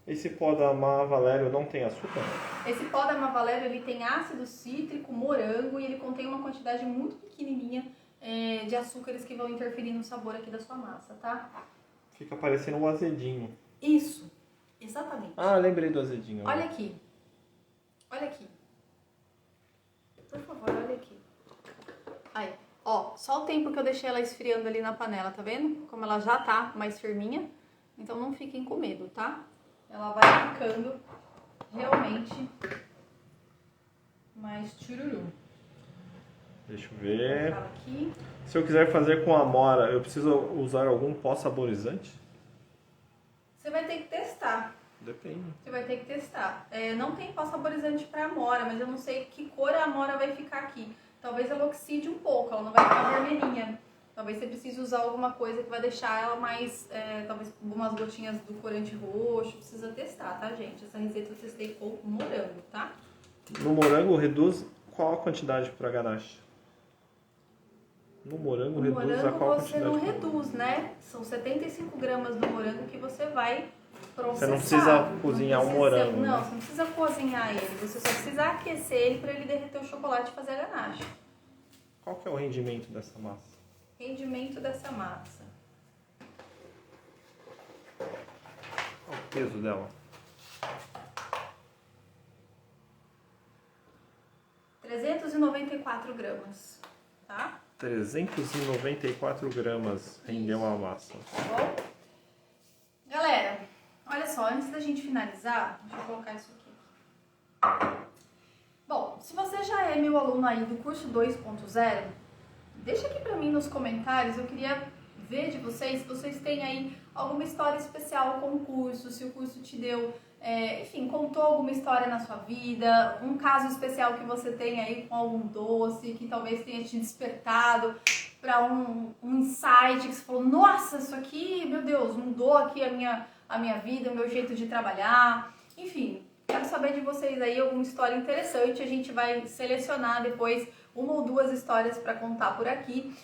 Esse pó da Mavalério não tem açúcar? Esse pó da Mavalério, ele tem ácido cítrico, morango e ele contém uma quantidade muito pequenininha de açúcares que vão interferir no sabor aqui da sua massa, tá? Fica parecendo um azedinho. Isso, exatamente. Ah, lembrei do azedinho. Olha aqui. Olha aqui. Por favor, olha aqui. Aí, ó, só o tempo que eu deixei ela esfriando ali na panela, tá vendo? Como ela já tá mais firminha. Então não fiquem com medo, tá? Ela vai ficando realmente mais chururu. Deixa eu Vou ver. colocar aqui. Se eu quiser fazer com amora, eu preciso usar algum pó saborizante? Você vai ter que testar. Depende. Você vai ter que testar. Não tem pó saborizante pra amora, mas eu não sei que cor a amora vai ficar aqui. Talvez ela oxide um pouco, ela não vai ficar vermelhinha. Talvez você precise usar alguma coisa que vai deixar ela mais, talvez umas gotinhas do corante roxo. Precisa testar, tá, gente? Essa receita eu testei com morango, tá? No morango, reduz qual a quantidade para ganache? No morango, O reduz a morango qual você quantidade? não reduz, né? São 75 gramas do morango que você vai processar. Você não precisa cozinhar o morango, Não, né? você não precisa cozinhar ele. Você só precisa aquecer ele para ele derreter o chocolate e fazer a ganache. Qual que é o rendimento dessa massa? Rendimento dessa massa. Qual o peso dela? 394 gramas, tá? 394 gramas rendeu a massa. Tá bom? Galera, olha só, antes da gente finalizar, deixa eu colocar isso aqui. Bom, se você já é meu aluno aí do curso 2.0, deixa aqui pra mim nos comentários, eu queria ver de vocês se vocês têm aí alguma história especial com o curso, se o curso te deu, enfim, contou alguma história na sua vida, um caso especial que você tem aí com algum doce, que talvez tenha te despertado para um insight, que você falou, nossa, isso aqui, meu Deus, mudou aqui a minha vida, o meu jeito de trabalhar, enfim. Quero saber de vocês aí alguma história interessante, a gente vai selecionar depois uma ou duas histórias para contar por aqui.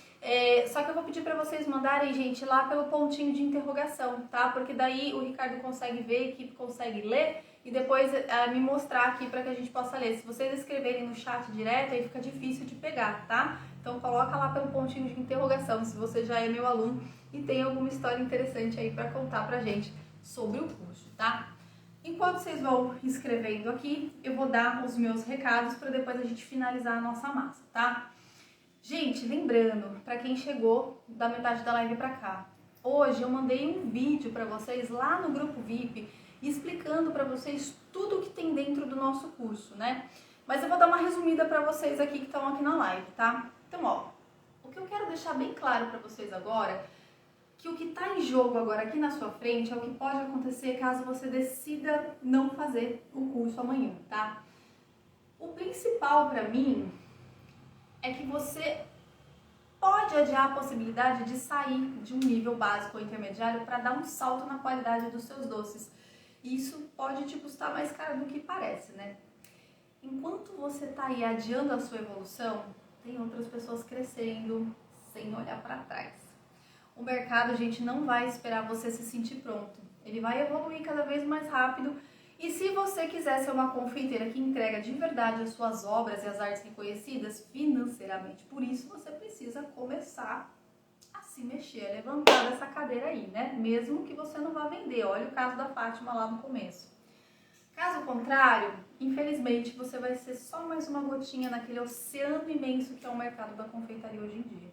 Só que eu vou pedir para vocês mandarem, gente, lá pelo pontinho de interrogação, tá? Porque daí o Ricardo consegue ver, a equipe consegue ler e depois me mostrar aqui para que a gente possa ler. Se vocês escreverem no chat direto, aí fica difícil de pegar, tá? Então coloca lá pelo pontinho de interrogação se você já é meu aluno e tem alguma história interessante aí para contar pra gente sobre o curso, tá? Enquanto vocês vão escrevendo aqui, eu vou dar os meus recados para depois a gente finalizar a nossa massa, tá? Gente, lembrando, para quem chegou da metade da live para cá, hoje eu mandei um vídeo para vocês lá no grupo VIP explicando para vocês tudo que tem dentro do nosso curso, né? Mas eu vou dar uma resumida para vocês aqui que estão aqui na live, tá? Então, ó, o que eu quero deixar bem claro para vocês agora que o que está em jogo agora aqui na sua frente é o que pode acontecer caso você decida não fazer o curso amanhã, tá? O principal para mim é que você pode adiar a possibilidade de sair de um nível básico ou intermediário para dar um salto na qualidade dos seus doces. E isso pode te custar mais caro do que parece, né? Enquanto você está aí adiando a sua evolução, tem outras pessoas crescendo sem olhar para trás. O mercado, gente, não vai esperar você se sentir pronto. Ele vai evoluir cada vez mais rápido. E se você quiser ser uma confeiteira que entrega de verdade as suas obras e as artes reconhecidas financeiramente, por isso você precisa começar a se mexer, a levantar dessa cadeira aí, né? Mesmo que você não vá vender. Olha o caso da Fátima lá no começo. Caso contrário, infelizmente, você vai ser só mais uma gotinha naquele oceano imenso que é o mercado da confeitaria hoje em dia.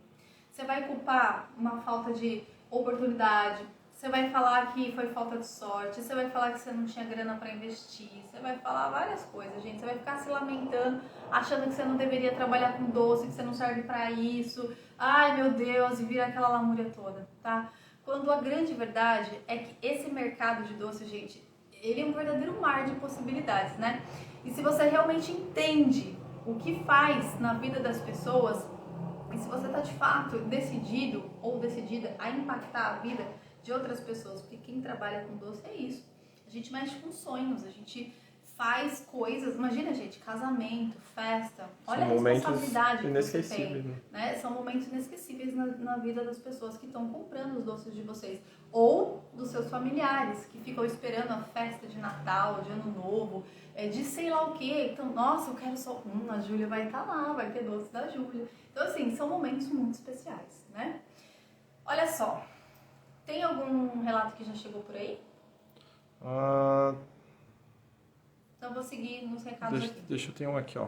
Você vai culpar uma falta de oportunidade, você vai falar que foi falta de sorte, você vai falar que você não tinha grana para investir, você vai falar várias coisas, gente. Você vai ficar se lamentando, achando que você não deveria trabalhar com doce, que você não serve para isso. Ai, meu Deus, e vira aquela lamúria toda, tá? Quando a grande verdade é que esse mercado de doce, gente, ele é um verdadeiro mar de possibilidades, né? E se você realmente entende o que faz na vida das pessoas, e se você está de fato decidido ou decidida a impactar a vida de outras pessoas, porque quem trabalha com doce é isso. A gente mexe com sonhos, a gente faz coisas, imagina, gente, casamento, festa, olha a responsabilidade que você tem, né? São momentos inesquecíveis na vida das pessoas que estão comprando os doces de vocês, ou dos seus familiares, que ficam esperando a festa de Natal, de Ano Novo, de sei lá o quê. Então, nossa, eu quero só... a Júlia vai estar lá, vai ter doce da Júlia. Então, assim, são momentos muito especiais, né? Olha só, tem algum relato que já chegou por aí? Então vou seguir nos recados aqui. Deixa eu ter um aqui, ó.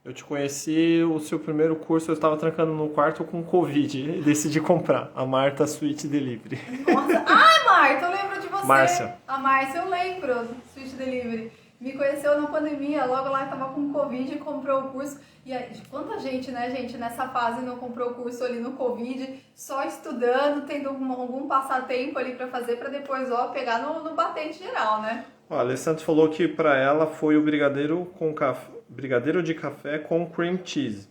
Eu te conheci, o seu primeiro curso eu estava trancando no quarto com Covid e decidi comprar a Marta Sweet Delivery. Nossa, ai Marta, eu lembro de você. Márcia. A Márcia, eu lembro, Sweet Delivery. Me conheceu na pandemia, logo lá estava com Covid e comprou o curso. E aí, quanta gente, né, gente, nessa fase não comprou o curso ali no Covid, só estudando, tendo algum passatempo ali para fazer, para depois, ó, pegar no batente geral, né? Ó, a Alessandra falou que para ela foi o brigadeiro de café com cream cheese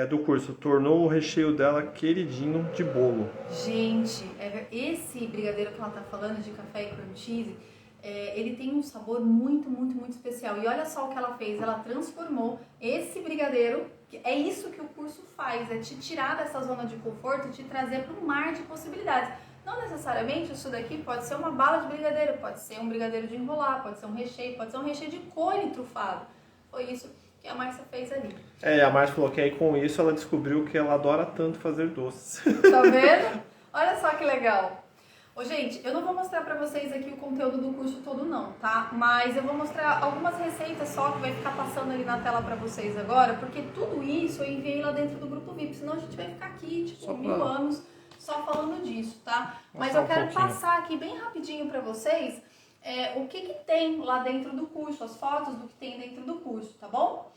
do curso. Tornou o recheio dela queridinho de bolo. Gente, esse brigadeiro que ela tá falando de café e cream cheese, ele tem um sabor muito, muito, muito especial. E olha só o que ela fez, ela transformou esse brigadeiro, é isso que o curso faz, é te tirar dessa zona de conforto e te trazer para um mar de possibilidades. Não necessariamente isso daqui pode ser uma bala de brigadeiro, pode ser um brigadeiro de enrolar, pode ser um recheio, pode ser um recheio de cone trufado. Foi isso que a Márcia fez ali. A Márcia falou que aí com isso ela descobriu que ela adora tanto fazer doces. Tá vendo? Olha só que legal. Ô, gente, eu não vou mostrar pra vocês aqui o conteúdo do curso todo não, tá? Mas eu vou mostrar algumas receitas só que vai ficar passando ali na tela pra vocês agora, porque tudo isso eu enviei lá dentro do grupo VIP, senão a gente vai ficar aqui, tipo, 1000 anos só falando disso, tá? Mas eu quero passar aqui bem rapidinho pra vocês o que tem lá dentro do curso, as fotos do que tem dentro do curso, tá bom?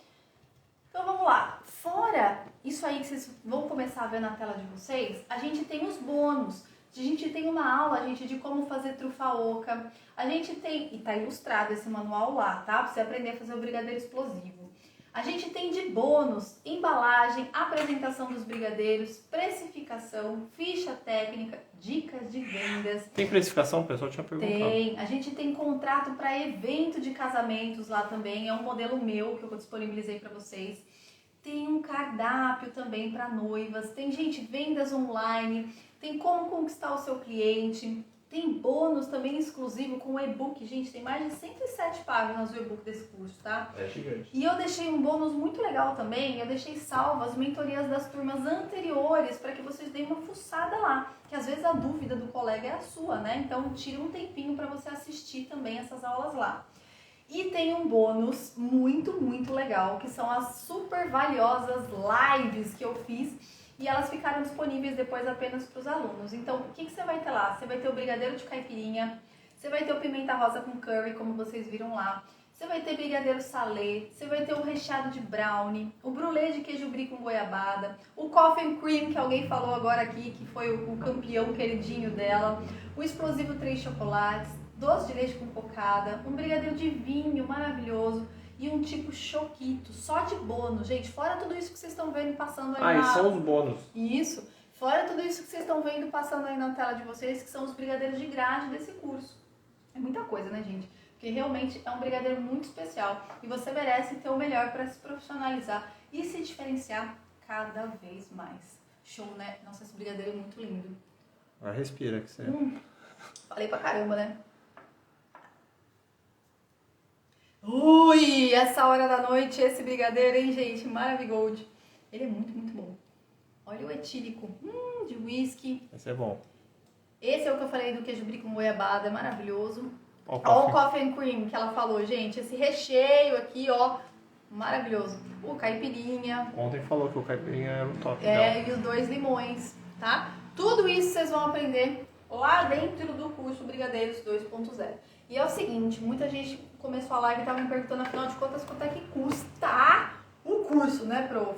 Então vamos lá. Fora isso aí que vocês vão começar a ver na tela de vocês, a gente tem os bônus. A gente tem uma aula, gente, de como fazer trufa oca. A gente tem, e tá ilustrado esse manual lá, tá? Pra você aprender a fazer o brigadeiro explosivo. A gente tem de bônus, embalagem, apresentação dos brigadeiros, precificação, ficha técnica, dicas de vendas. Tem precificação? O pessoal tinha perguntado. Tem. A gente tem contrato para evento de casamentos lá também. É um modelo meu que eu disponibilizei para vocês. Tem um cardápio também para noivas. Tem, gente, vendas online. Tem como conquistar o seu cliente. Tem bônus também exclusivo com o e-book. Gente, tem mais de 107 páginas do e-book desse curso, tá? É gigante. E eu deixei um bônus muito legal também. Eu deixei salvo as mentorias das turmas anteriores para que vocês deem uma fuçada lá. Que às vezes a dúvida do colega é a sua, né? Então tira um tempinho para você assistir também essas aulas lá. E tem um bônus muito, muito legal, que são as super valiosas lives que eu fiz. E elas ficaram disponíveis depois apenas para os alunos. Então, o que você vai ter lá? Você vai ter o brigadeiro de caipirinha, você vai ter o pimenta rosa com curry, como vocês viram lá. Você vai ter brigadeiro salé, você vai ter o recheado de brownie, o brulê de queijo brie com goiabada, o coffee and cream, que alguém falou agora aqui, que foi o campeão queridinho dela, o explosivo 3 chocolates, doce de leite com cocada, um brigadeiro de vinho maravilhoso, e um tipo choquito, só de bônus, gente, fora tudo isso que vocês estão vendo passando aí e são os bônus. Isso, fora tudo isso que vocês estão vendo passando aí na tela de vocês, que são os brigadeiros de grade desse curso. É muita coisa, né, gente? Porque realmente é um brigadeiro muito especial e você merece ter o melhor para se profissionalizar e se diferenciar cada vez mais. Show, né? Nossa, esse brigadeiro é muito lindo. Respira, que você... Falei pra caramba, né? Ui, essa hora da noite, esse brigadeiro, hein, gente? Maravigold. Ele é muito, muito bom. Olha o etílico. De whisky. Esse é bom. Esse é o que eu falei do queijo brie com goiabada, é maravilhoso. Olha o coffee and cream que ela falou, gente. Esse recheio aqui, ó, maravilhoso. O caipirinha. Ontem falou que o caipirinha era o top dela. E os 2 limões, tá? Tudo isso vocês vão aprender lá dentro do curso Brigadeiros 2.0. E é o seguinte, muita gente começou a live e tava me perguntando, afinal de contas, quanto é que custa o curso, né, prof?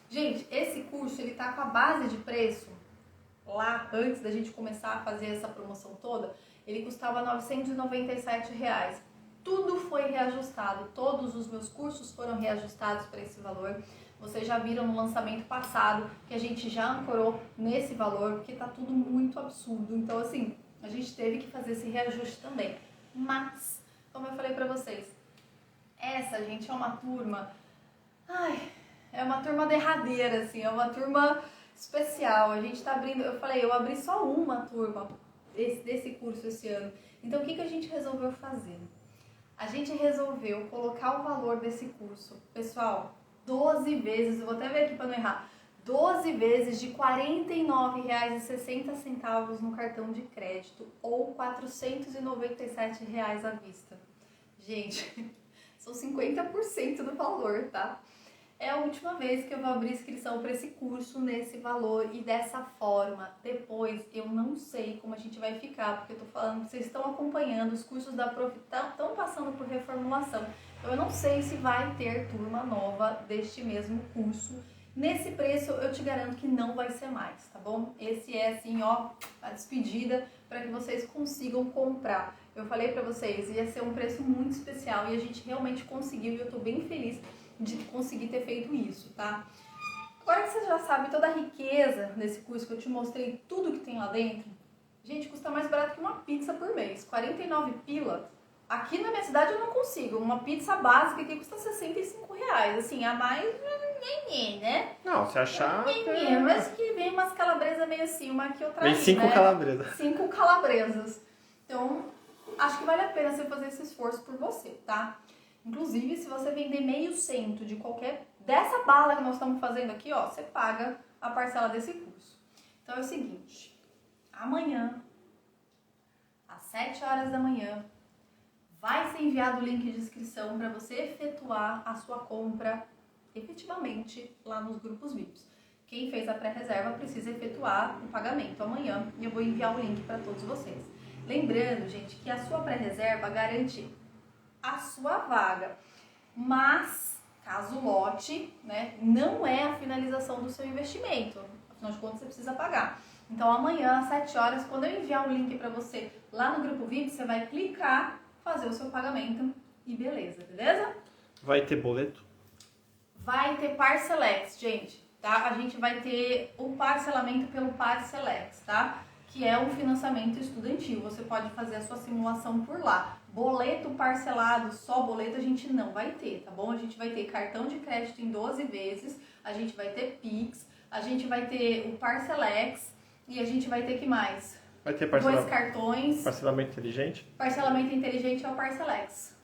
Gente, esse curso, ele tá com a base de preço, lá, antes da gente começar a fazer essa promoção toda, ele custava R$ 997. tudo foi reajustado, todos os meus cursos foram reajustados para esse valor. Vocês já viram no lançamento passado que a gente já ancorou nesse valor, porque tá tudo muito absurdo. Então, assim, a gente teve que fazer esse reajuste também. Mas, como eu falei pra vocês, essa, gente, é uma turma... é uma turma derradeira, assim, é uma turma especial. A gente tá abrindo... Eu falei, eu abri só uma turma desse curso esse ano. Então, o que a gente resolveu fazer? A gente resolveu colocar o valor desse curso. Pessoal... 12 vezes, eu vou até ver aqui para não errar, 12 vezes de R$ 49,60 no cartão de crédito ou R$ 497 à vista. Gente, são 50% do valor, tá? É a última vez que eu vou abrir inscrição para esse curso nesse valor e dessa forma. Depois, eu não sei como a gente vai ficar, porque eu tô falando, vocês estão acompanhando, os cursos da Prof estão passando por reformulação. Então, eu não sei se vai ter turma nova deste mesmo curso. Nesse preço, eu te garanto que não vai ser mais, tá bom? Esse é, assim, ó, a despedida para que vocês consigam comprar. Eu falei para vocês, ia ser um preço muito especial e a gente realmente conseguiu e eu tô bem feliz de conseguir ter feito isso, tá? Agora que você já sabe toda a riqueza desse curso, que eu te mostrei tudo que tem lá dentro, gente, custa mais barato que uma pizza por mês, 49 pila. Aqui na minha cidade eu não consigo, uma pizza básica aqui custa R$65, assim, a mais, né? Não, se achar... Mas que vem umas calabresas meio assim, uma que eu trago, Vem 5 calabresas. 5 calabresas. Então, acho que vale a pena você fazer esse esforço por você, tá? Inclusive, se você vender meio cento de qualquer... Dessa bala que nós estamos fazendo aqui, ó, você paga a parcela desse curso. Então é o seguinte, amanhã, às 7 horas da manhã, vai ser enviado o link de inscrição para você efetuar a sua compra efetivamente lá nos grupos VIPs. Quem fez a pré-reserva precisa efetuar o pagamento amanhã e eu vou enviar o link para todos vocês. Lembrando, gente, que a sua pré-reserva garante a sua vaga, mas caso lote, né, não é a finalização do seu investimento, afinal de contas você precisa pagar. Então amanhã às 7 horas, quando eu enviar o link para você lá no grupo VIP, você vai clicar, fazer o seu pagamento e beleza? Vai ter boleto? Vai ter Parcelex, gente, tá? A gente vai ter o parcelamento pelo Parcelex, tá? Que é um financiamento estudantil, você pode fazer a sua simulação por lá. Boleto parcelado, só boleto a gente não vai ter, tá bom? A gente vai ter cartão de crédito em 12 vezes, a gente vai ter Pix, a gente vai ter o Parcelex e a gente vai ter que mais? Vai ter 2 cartões. Parcelamento inteligente? Parcelamento inteligente é o Parcelex.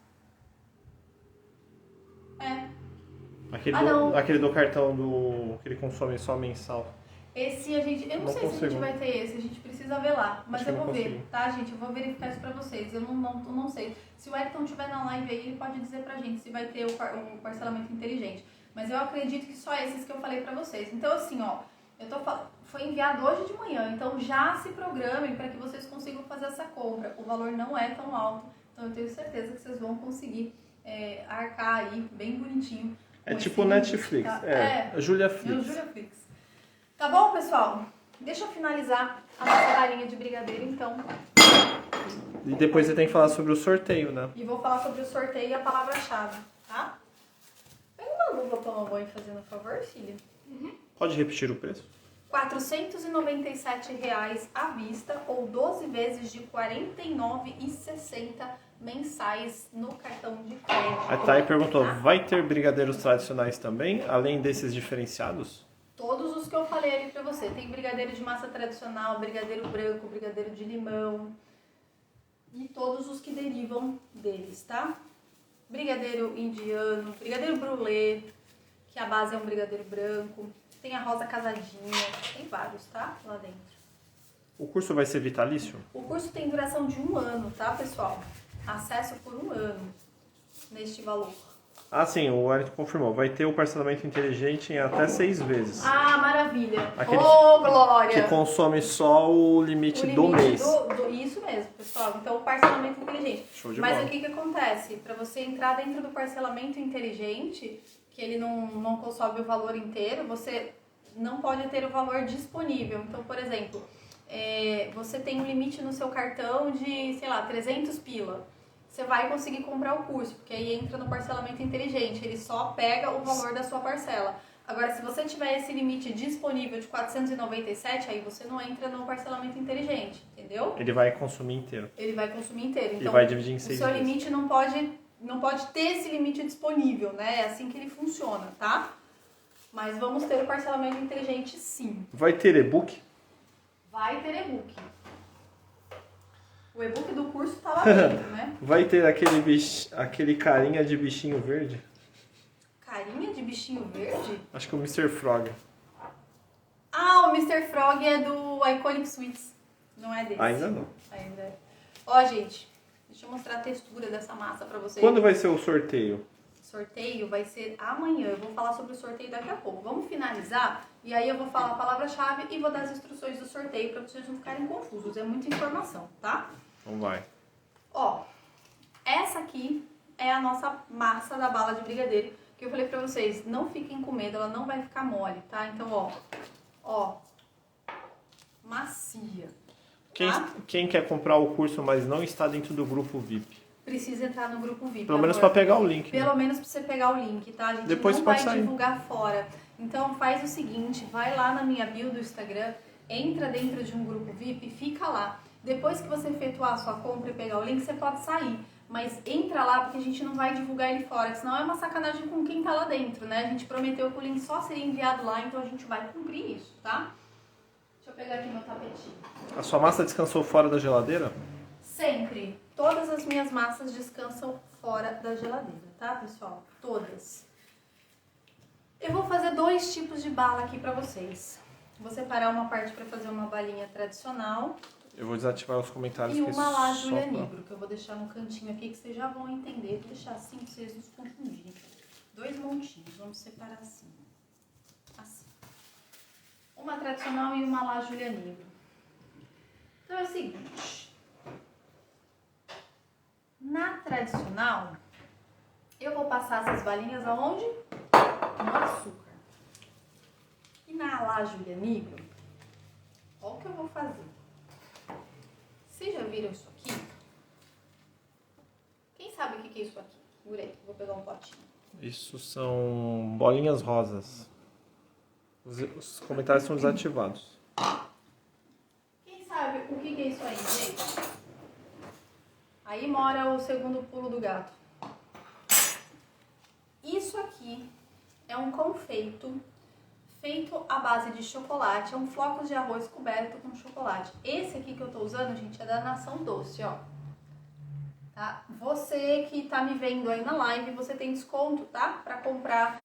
Aquele do cartão que ele consome só mensal. Esse a gente, eu não sei se a gente vai ter esse, a gente precisa ver lá, mas eu vou ver, tá, gente? Eu vou verificar isso pra vocês, eu não sei. Se o Elton estiver na live aí, ele pode dizer pra gente se vai ter o parcelamento inteligente. Mas eu acredito que só esses que eu falei pra vocês. Então, assim, ó, foi enviado hoje de manhã, então já se programem para que vocês consigam fazer essa compra. O valor não é tão alto, então eu tenho certeza que vocês vão conseguir arcar aí bem bonitinho. É tipo Netflix, Julia Flix. Tá bom, pessoal? Deixa eu finalizar a nossa balinha de brigadeiro, então. E depois você tem que falar sobre o sorteio, né? E vou falar sobre o sorteio e a palavra-chave, tá? Pega uma luva pra mamãe fazendo um favor, filha. Pode repetir o preço? R$ 497 à vista ou 12 vezes de R$ 49,60 mensais no cartão de crédito. A Thay perguntou, vai ter brigadeiros tradicionais também, além desses diferenciados? Todos os que eu falei ali pra você. Tem brigadeiro de massa tradicional, brigadeiro branco, brigadeiro de limão e todos os que derivam deles, tá? Brigadeiro indiano, brigadeiro brulê, que a base é um brigadeiro branco. Tem a rosa casadinha, tem vários, tá? Lá dentro. O curso vai ser vitalício? O curso tem duração de 1 ano, tá, pessoal? Acesso por 1 ano neste valor. Ah, sim, o Wellington confirmou. Vai ter o parcelamento inteligente em até 6 vezes. Ah, maravilha! Aquele Glória! Que consome só o limite do mês. Isso mesmo, pessoal. Então, o parcelamento inteligente. Show de Mas bola. o que acontece? Para você entrar dentro do parcelamento inteligente, que ele não consome o valor inteiro, você não pode ter o valor disponível. Então, por exemplo, você tem um limite no seu cartão de, sei lá, 300 pila. você vai conseguir comprar o curso, porque aí entra no parcelamento inteligente, ele só pega o valor da sua parcela. Agora, se você tiver esse limite disponível de 497, aí você não entra no parcelamento inteligente, entendeu? Ele vai consumir inteiro. Ele vai consumir inteiro. Então, e vai dividir em o 6 seu vezes. limite não pode ter esse limite disponível, né? É assim que ele funciona, tá? Mas vamos ter o parcelamento inteligente, sim. Vai ter e-book? Vai ter e-book. O e-book do curso tá lá dentro, né? Vai ter aquele carinha de bichinho verde? Carinha de bichinho verde? Acho que é o Mr. Frog. Ah, o Mr. Frog é do Iconic Sweets. Não é desse. Ainda não. Ainda é. Ó, gente, deixa eu mostrar a textura dessa massa pra vocês. Quando vai ser o sorteio? Sorteio vai ser amanhã. Eu vou falar sobre o sorteio daqui a pouco. Vamos finalizar e aí eu vou falar a palavra-chave e vou dar as instruções do sorteio para vocês não ficarem confusos. É muita informação, tá? Então vai. Ó, essa aqui é a nossa massa da bala de brigadeiro, que eu falei pra vocês, não fiquem com medo, ela não vai ficar mole, tá? Então, ó, macia. Tá? Quem quer comprar o curso, mas não está dentro do grupo VIP? Precisa entrar no grupo VIP. Pelo menos amor. para pegar o link. Pelo né? menos pra você pegar o link, tá? A gente Depois não pode vai sair. divulgar fora. Então faz o seguinte, vai lá na minha bio do Instagram, entra dentro de um grupo VIP e fica lá. Depois que você efetuar a sua compra e pegar o link, você pode sair. Mas entra lá porque a gente não vai divulgar ele fora, senão é uma sacanagem com quem tá lá dentro, né? A gente prometeu que o link só seria enviado lá, então a gente vai cumprir isso, tá? Deixa eu pegar aqui meu tapetinho. A sua massa descansou fora da geladeira? Sempre. Todas as minhas massas descansam fora da geladeira, tá, pessoal? Todas. Eu vou fazer 2 tipos de bala aqui pra vocês. Vou separar uma parte pra fazer uma balinha tradicional Eu vou desativar os comentários. e que uma lá, só Julia pra- Negro, que eu vou deixar no cantinho aqui que vocês já vão entender. Vou deixar assim pra vocês não se confundirem. 2 montinhos, vamos separar assim. Assim. Uma tradicional e uma lá, Julia Negro. Então é o seguinte. Na tradicional, eu vou passar essas balinhas aonde? No açúcar. E na lá, Julia Negro, olha o que eu vou fazer. Vocês já viram isso aqui? Quem sabe o que é isso aqui? Segura aí, vou pegar um potinho. Isso são bolinhas rosas. Os comentários são desativados. Quem sabe o que é isso aí, gente? Aí mora o segundo pulo do gato. Isso aqui é um confeito feito à base de chocolate. É um flocos de arroz coberto com chocolate. Esse aqui que eu tô usando, gente, é da Nação Doce, ó. Tá? Você que tá me vendo aí na live, você tem desconto, tá? Pra comprar.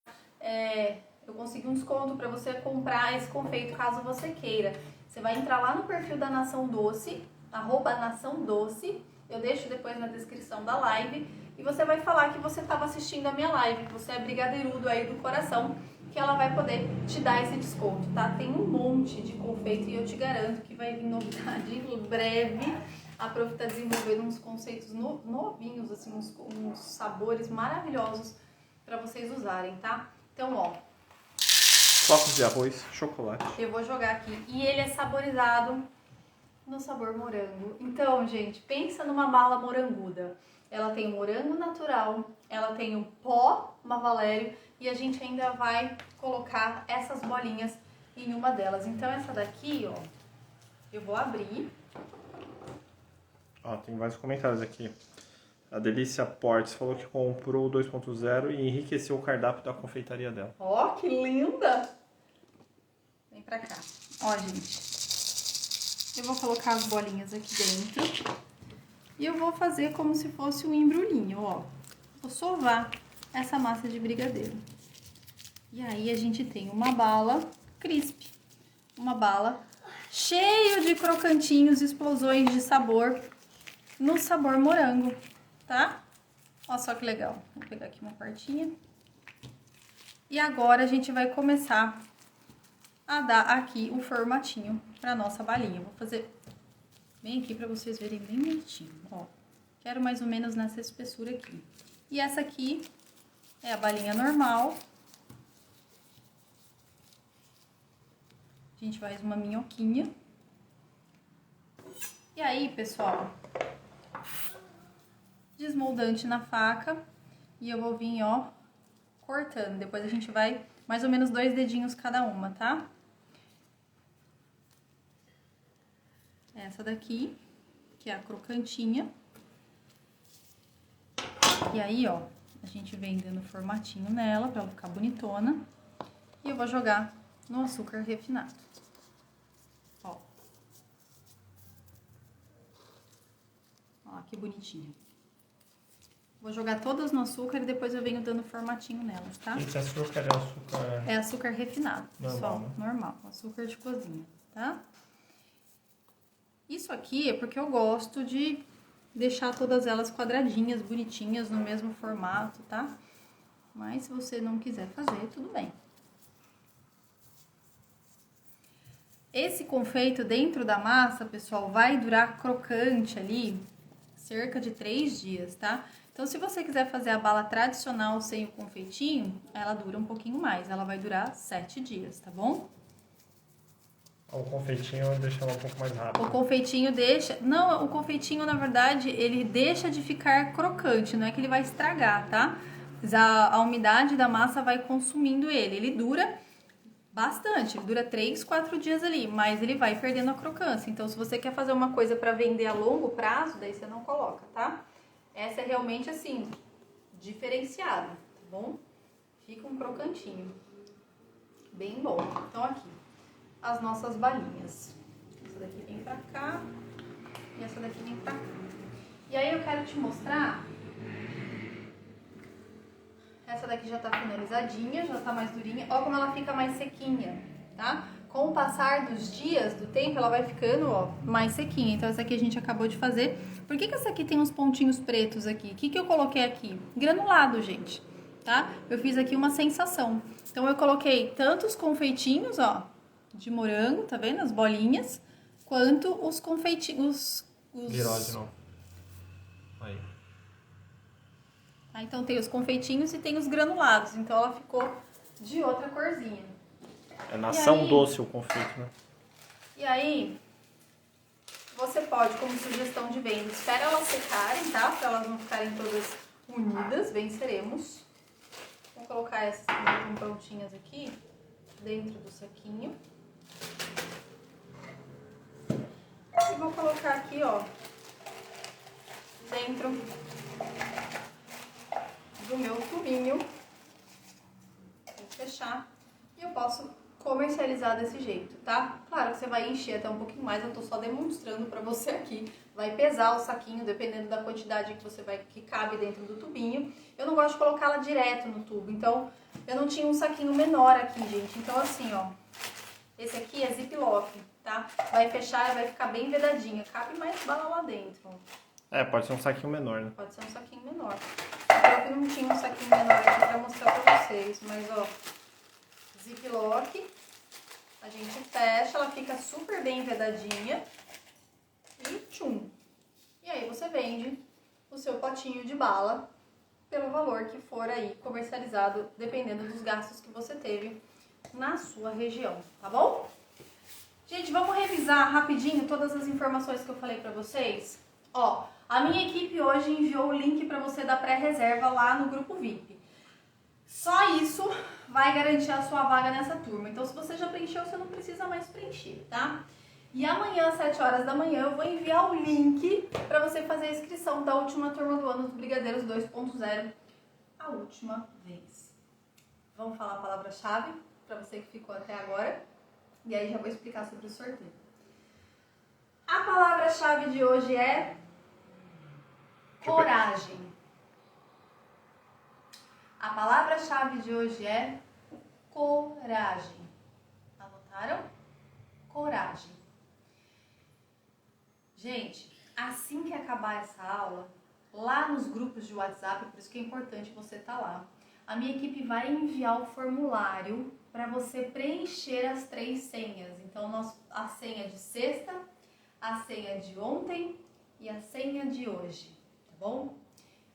Eu consegui um desconto pra você comprar esse confeito, caso você queira. Você vai entrar lá no perfil da Nação Doce, @naçãodoce. Eu deixo depois na descrição da live. E você vai falar que você estava assistindo a minha live, que você é brigadeirudo aí do coração, que ela vai poder te dar esse desconto, tá? Tem um monte de confeito e eu te garanto que vai vir novidade em breve. A Prof tá desenvolvendo uns conceitos novinhos, assim, uns sabores maravilhosos para vocês usarem, tá? Então, ó. Flocos de arroz, chocolate. Eu vou jogar aqui. E ele é saborizado no sabor morango. Então, gente, pensa numa bala moranguda. Ela tem o morango natural, ela tem o pó Mavalério e a gente ainda vai colocar essas bolinhas em uma delas. Então, essa daqui, ó, eu vou abrir. Ó, tem vários comentários aqui. A Delícia Portes falou que comprou o 2.0 e enriqueceu o cardápio da confeitaria dela. Ó, que linda! Vem pra cá. Ó, gente. Eu vou colocar as bolinhas aqui dentro. E eu vou fazer como se fosse um embrulhinho, ó. Vou sovar essa massa de brigadeiro. E aí a gente tem uma bala crisp. Uma bala cheia de crocantinhos, explosões de sabor no sabor morango, tá? Ó só que legal. Vou pegar aqui uma partinha. E agora a gente vai começar a dar aqui o formatinho pra nossa balinha. Vou fazer bem aqui pra vocês verem bem bonitinho, ó. Quero mais ou menos nessa espessura aqui. E essa aqui é a balinha normal. A gente faz uma minhoquinha. E aí, pessoal, desmoldante na faca e eu vou vir, ó, cortando. Depois a gente vai mais ou menos 2 dedinhos cada uma, tá? Essa daqui, que é a crocantinha. E aí, ó, a gente vem dando formatinho nela pra ela ficar bonitona. E eu vou jogar no açúcar refinado. Ó. Ó, que bonitinha. Vou jogar todas no açúcar e depois eu venho dando formatinho nelas, tá? Esse açúcar é açúcar... É açúcar refinado, pessoal. Normal, né? Normal, açúcar de cozinha, tá? Isso aqui é porque eu gosto de deixar todas elas quadradinhas, bonitinhas, no mesmo formato, tá? Mas se você não quiser fazer, tudo bem. Esse confeito dentro da massa, pessoal, vai durar crocante ali cerca de 3 dias, tá? Então, se você quiser fazer a bala tradicional sem o confeitinho, ela dura um pouquinho mais. Ela vai durar 7 dias, tá bom? O confeitinho deixa ela um pouco mais rápido. O confeitinho deixa... Não, o confeitinho, na verdade, ele deixa de ficar crocante. Não é que ele vai estragar, tá? Mas a umidade da massa vai consumindo ele. Ele dura bastante. Ele dura 3, 4 dias ali. Mas ele vai perdendo a crocância. Então, se você quer fazer uma coisa pra vender a longo prazo, daí você não coloca, tá? Essa é realmente, assim, diferenciada, tá bom? Fica um crocantinho. Bem bom. Então, aqui, as nossas balinhas. Essa daqui vem pra cá e essa daqui vem pra cá. E aí, eu quero te mostrar... Essa daqui já tá finalizadinha, já tá mais durinha. Ó como ela fica mais sequinha, tá? Com o passar dos dias, do tempo, ela vai ficando, ó, mais sequinha. Então, essa aqui a gente acabou de fazer. Por que que essa aqui tem uns pontinhos pretos aqui? O que que eu coloquei aqui? Granulado, gente, tá? Eu fiz aqui uma sensação. Então, eu coloquei tanto os confeitinhos, ó, de morango, tá vendo? As bolinhas, quanto os confeitinhos... Virou de novo. Aí. Ah, então, tem os confeitinhos e tem os granulados. Então, ela ficou de outra corzinha. É nação doce o confeito, né? E aí, você pode, como sugestão de venda, espera elas secarem, tá? Pra elas não ficarem todas unidas, venceremos. Vou colocar essas que já estão prontinhas aqui, dentro do saquinho. E vou colocar aqui, ó, dentro do meu tubinho. Vou fechar. E eu posso comercializar desse jeito, tá? Claro que você vai encher até um pouquinho mais, eu tô só demonstrando pra você aqui. Vai pesar o saquinho, dependendo da quantidade que cabe dentro do tubinho. Eu não gosto de colocá-la direto no tubo, então eu não tinha um saquinho menor aqui, gente. Então assim, ó, esse aqui é ziplock, tá? Vai fechar e vai ficar bem vedadinha, cabe mais bala lá dentro. É, pode ser um saquinho menor, né? Pode ser um saquinho menor. Eu não tinha um saquinho menor aqui pra mostrar pra vocês, mas ó, ziplock, a gente fecha, ela fica super bem vedadinha e tchum. E aí você vende o seu potinho de bala pelo valor que for aí comercializado, dependendo dos gastos que você teve na sua região, tá bom? Gente, vamos revisar rapidinho todas as informações que eu falei pra vocês? Ó, a minha equipe hoje enviou o link pra você da pré-reserva lá no grupo VIP. Só isso vai garantir a sua vaga nessa turma. Então, se você já preencheu, você não precisa mais preencher, tá? E amanhã, às 7 horas da manhã, eu vou enviar o link para você fazer a inscrição da última turma do ano dos Brigadeiros 2.0, a última vez. Vamos falar a palavra-chave para você que ficou até agora. E aí já vou explicar sobre o sorteio. A palavra-chave de hoje é coragem. A palavra-chave de hoje é coragem. Anotaram? Coragem. Gente, assim que acabar essa aula, lá nos grupos de WhatsApp, por isso que é importante você estar lá, a minha equipe vai enviar o formulário para você preencher as 3 senhas. Então, a senha de sexta, a senha de ontem e a senha de hoje, tá bom?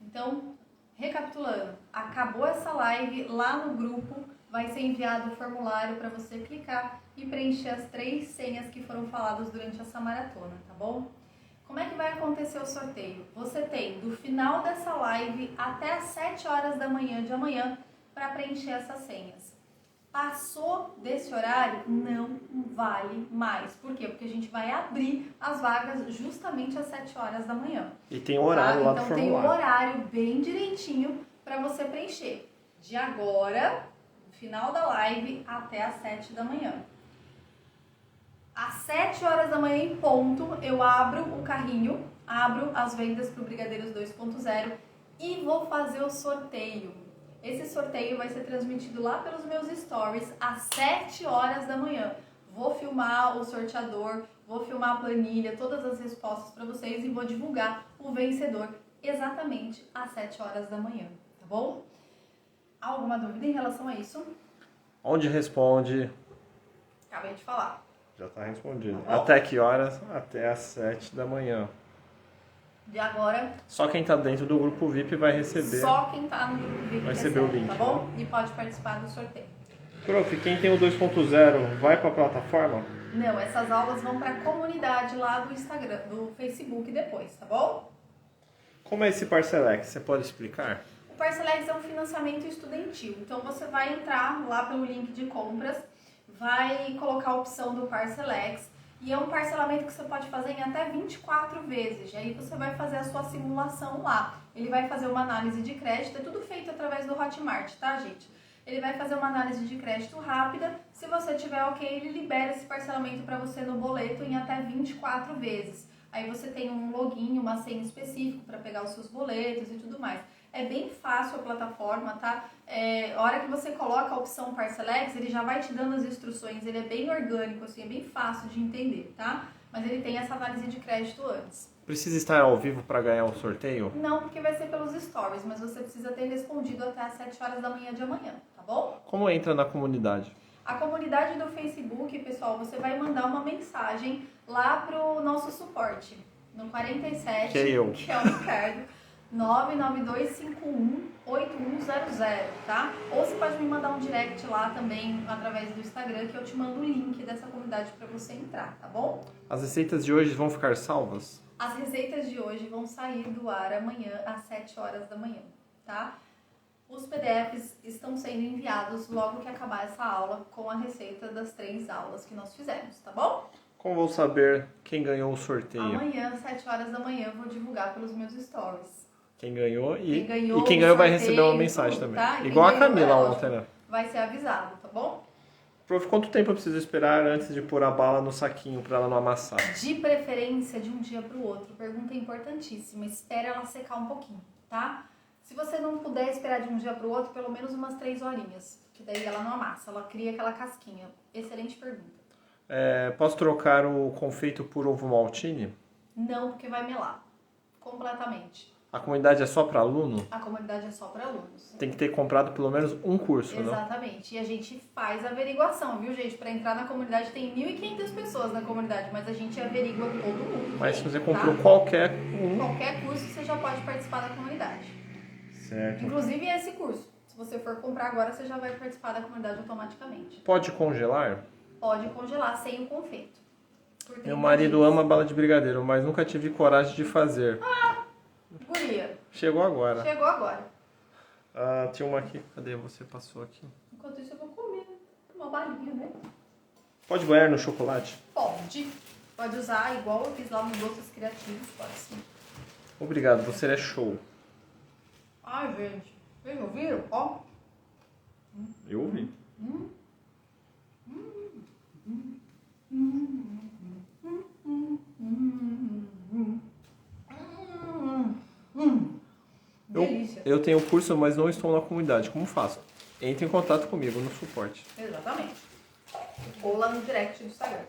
Então, recapitulando, acabou essa live, lá no grupo vai ser enviado o formulário para você clicar e preencher as 3 senhas que foram faladas durante essa maratona, tá bom? Como é que vai acontecer o sorteio? Você tem do final dessa live até as 7 horas da manhã de amanhã para preencher essas senhas. Passou desse horário, não vale mais. Por quê? Porque a gente vai abrir as vagas justamente às 7 horas da manhã. E tem o horário lá do Então tem o formulário. horário bem direitinho para você preencher. De agora, no final da live, até às 7 da manhã. Às 7 horas da manhã em ponto, eu abro o carrinho, abro as vendas para o Brigadeiros 2.0 e vou fazer o sorteio. Esse sorteio vai ser transmitido lá pelos meus stories às 7 horas da manhã. Vou filmar o sorteador, vou filmar a planilha, todas as respostas para vocês e vou divulgar o vencedor exatamente às 7 horas da manhã, tá bom? Alguma dúvida em relação a isso? Onde responde? Acabei de falar. Já está respondido. Tá bom? Até que horas? Até às 7 da manhã. De agora, Só quem está dentro do grupo VIP vai receber. só quem tá no grupo VIP Vai receber o link, tá bom? E pode participar do sorteio. Prof, quem tem o 2.0 vai para a plataforma? Não, essas aulas vão para a comunidade lá do Instagram, do Facebook depois, tá bom? Como é esse Parcelex? Você pode explicar? O Parcelex é um financiamento estudantil. Então você vai entrar lá pelo link de compras, vai colocar a opção do Parcelex e é um parcelamento que você pode fazer em até 24 vezes. E aí você vai fazer a sua simulação lá. Ele vai fazer uma análise de crédito, é tudo feito através do Hotmart, tá, gente? Ele vai fazer uma análise de crédito rápida. Se você tiver ok, ele libera esse parcelamento para você no boleto em até 24 vezes. Aí você tem um login, uma senha específica para pegar os seus boletos e tudo mais. É bem fácil a plataforma, tá? A hora que você coloca a opção Parcelex, ele já vai te dando as instruções, ele é bem orgânico, assim, é bem fácil de entender, tá? Mas ele tem essa análise de crédito antes. Precisa estar ao vivo para ganhar o sorteio? Não, porque vai ser pelos stories, mas você precisa ter respondido até às 7 horas da manhã de amanhã, tá bom? Como entra na comunidade? A comunidade do Facebook, pessoal, você vai mandar uma mensagem lá pro nosso suporte, no 47, Que é eu. que é o Ricardo, 992518100, tá? Ou você pode me mandar um direct lá também, através do Instagram, que eu te mando o link dessa comunidade para você entrar, tá bom? As receitas de hoje vão ficar salvas? As receitas de hoje vão sair do ar amanhã às 7 horas da manhã, tá? Os PDFs estão sendo enviados logo que acabar essa aula com a receita das 3 aulas que nós fizemos, tá bom? Como vou saber quem ganhou o sorteio? Amanhã, às 7 horas da manhã, eu vou divulgar pelos meus stories. Quem ganhou e Quem quem o ganhou vai sorteio, receber uma mensagem tudo, também. tá? E Igual a quem ganhou, Camila lógico, ontem, né? vai ser avisado, tá bom? Prof, quanto tempo eu preciso esperar antes de pôr a bala no saquinho para ela não amassar? De preferência de um dia para o outro. Pergunta importantíssima. Espera ela secar um pouquinho, tá? Se você não puder esperar de um dia para o outro, pelo menos umas 3 horinhas. Que daí ela não amassa, ela cria aquela casquinha. Excelente pergunta. Posso trocar o confeito por ovo maltine? Não, porque vai melar. Completamente. A comunidade é só para aluno? A comunidade é só para alunos. Tem que ter comprado pelo menos um curso, né? Exatamente. E a gente faz averiguação, viu, gente? Para entrar na comunidade tem 1.500 pessoas na comunidade, mas a gente averigua todo mundo. Mas se você tá? comprou qualquer um... Qualquer curso, você já pode participar da comunidade. Certo. Inclusive esse curso. Se você for comprar agora, você já vai participar da comunidade automaticamente. Pode congelar? Pode congelar sem o confeito. Por 30 Meu marido dias. ama bala de brigadeiro, mas nunca tive coragem de fazer. Guria, Chegou agora. chegou agora. Ah, tinha uma aqui. Cadê? Você passou aqui. Enquanto isso eu vou comer uma balinha, né? Pode banhar no chocolate? Pode. Pode usar igual eu fiz lá nos Doces Criativos, pode sim. Obrigado, você é show. Ai, gente. Vocês ouviram? Ó. Eu ouvi. Delícia. Eu tenho curso, mas não estou na comunidade. Como faço? Entre em contato comigo no suporte. Exatamente. Ou lá no direct do Instagram.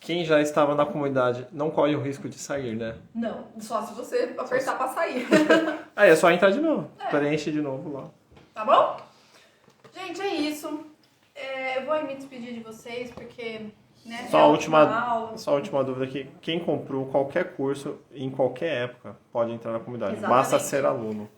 Quem já estava na comunidade não corre o risco de sair, né? Não, só se você apertar pra sair. Aí é só entrar de novo. Preenche de novo lá. Tá bom? Gente, é isso. Eu vou me despedir de vocês porque... Né, Só é a aula. última dúvida aqui. Quem comprou qualquer curso em qualquer época pode entrar na comunidade. Exatamente. Basta ser aluno.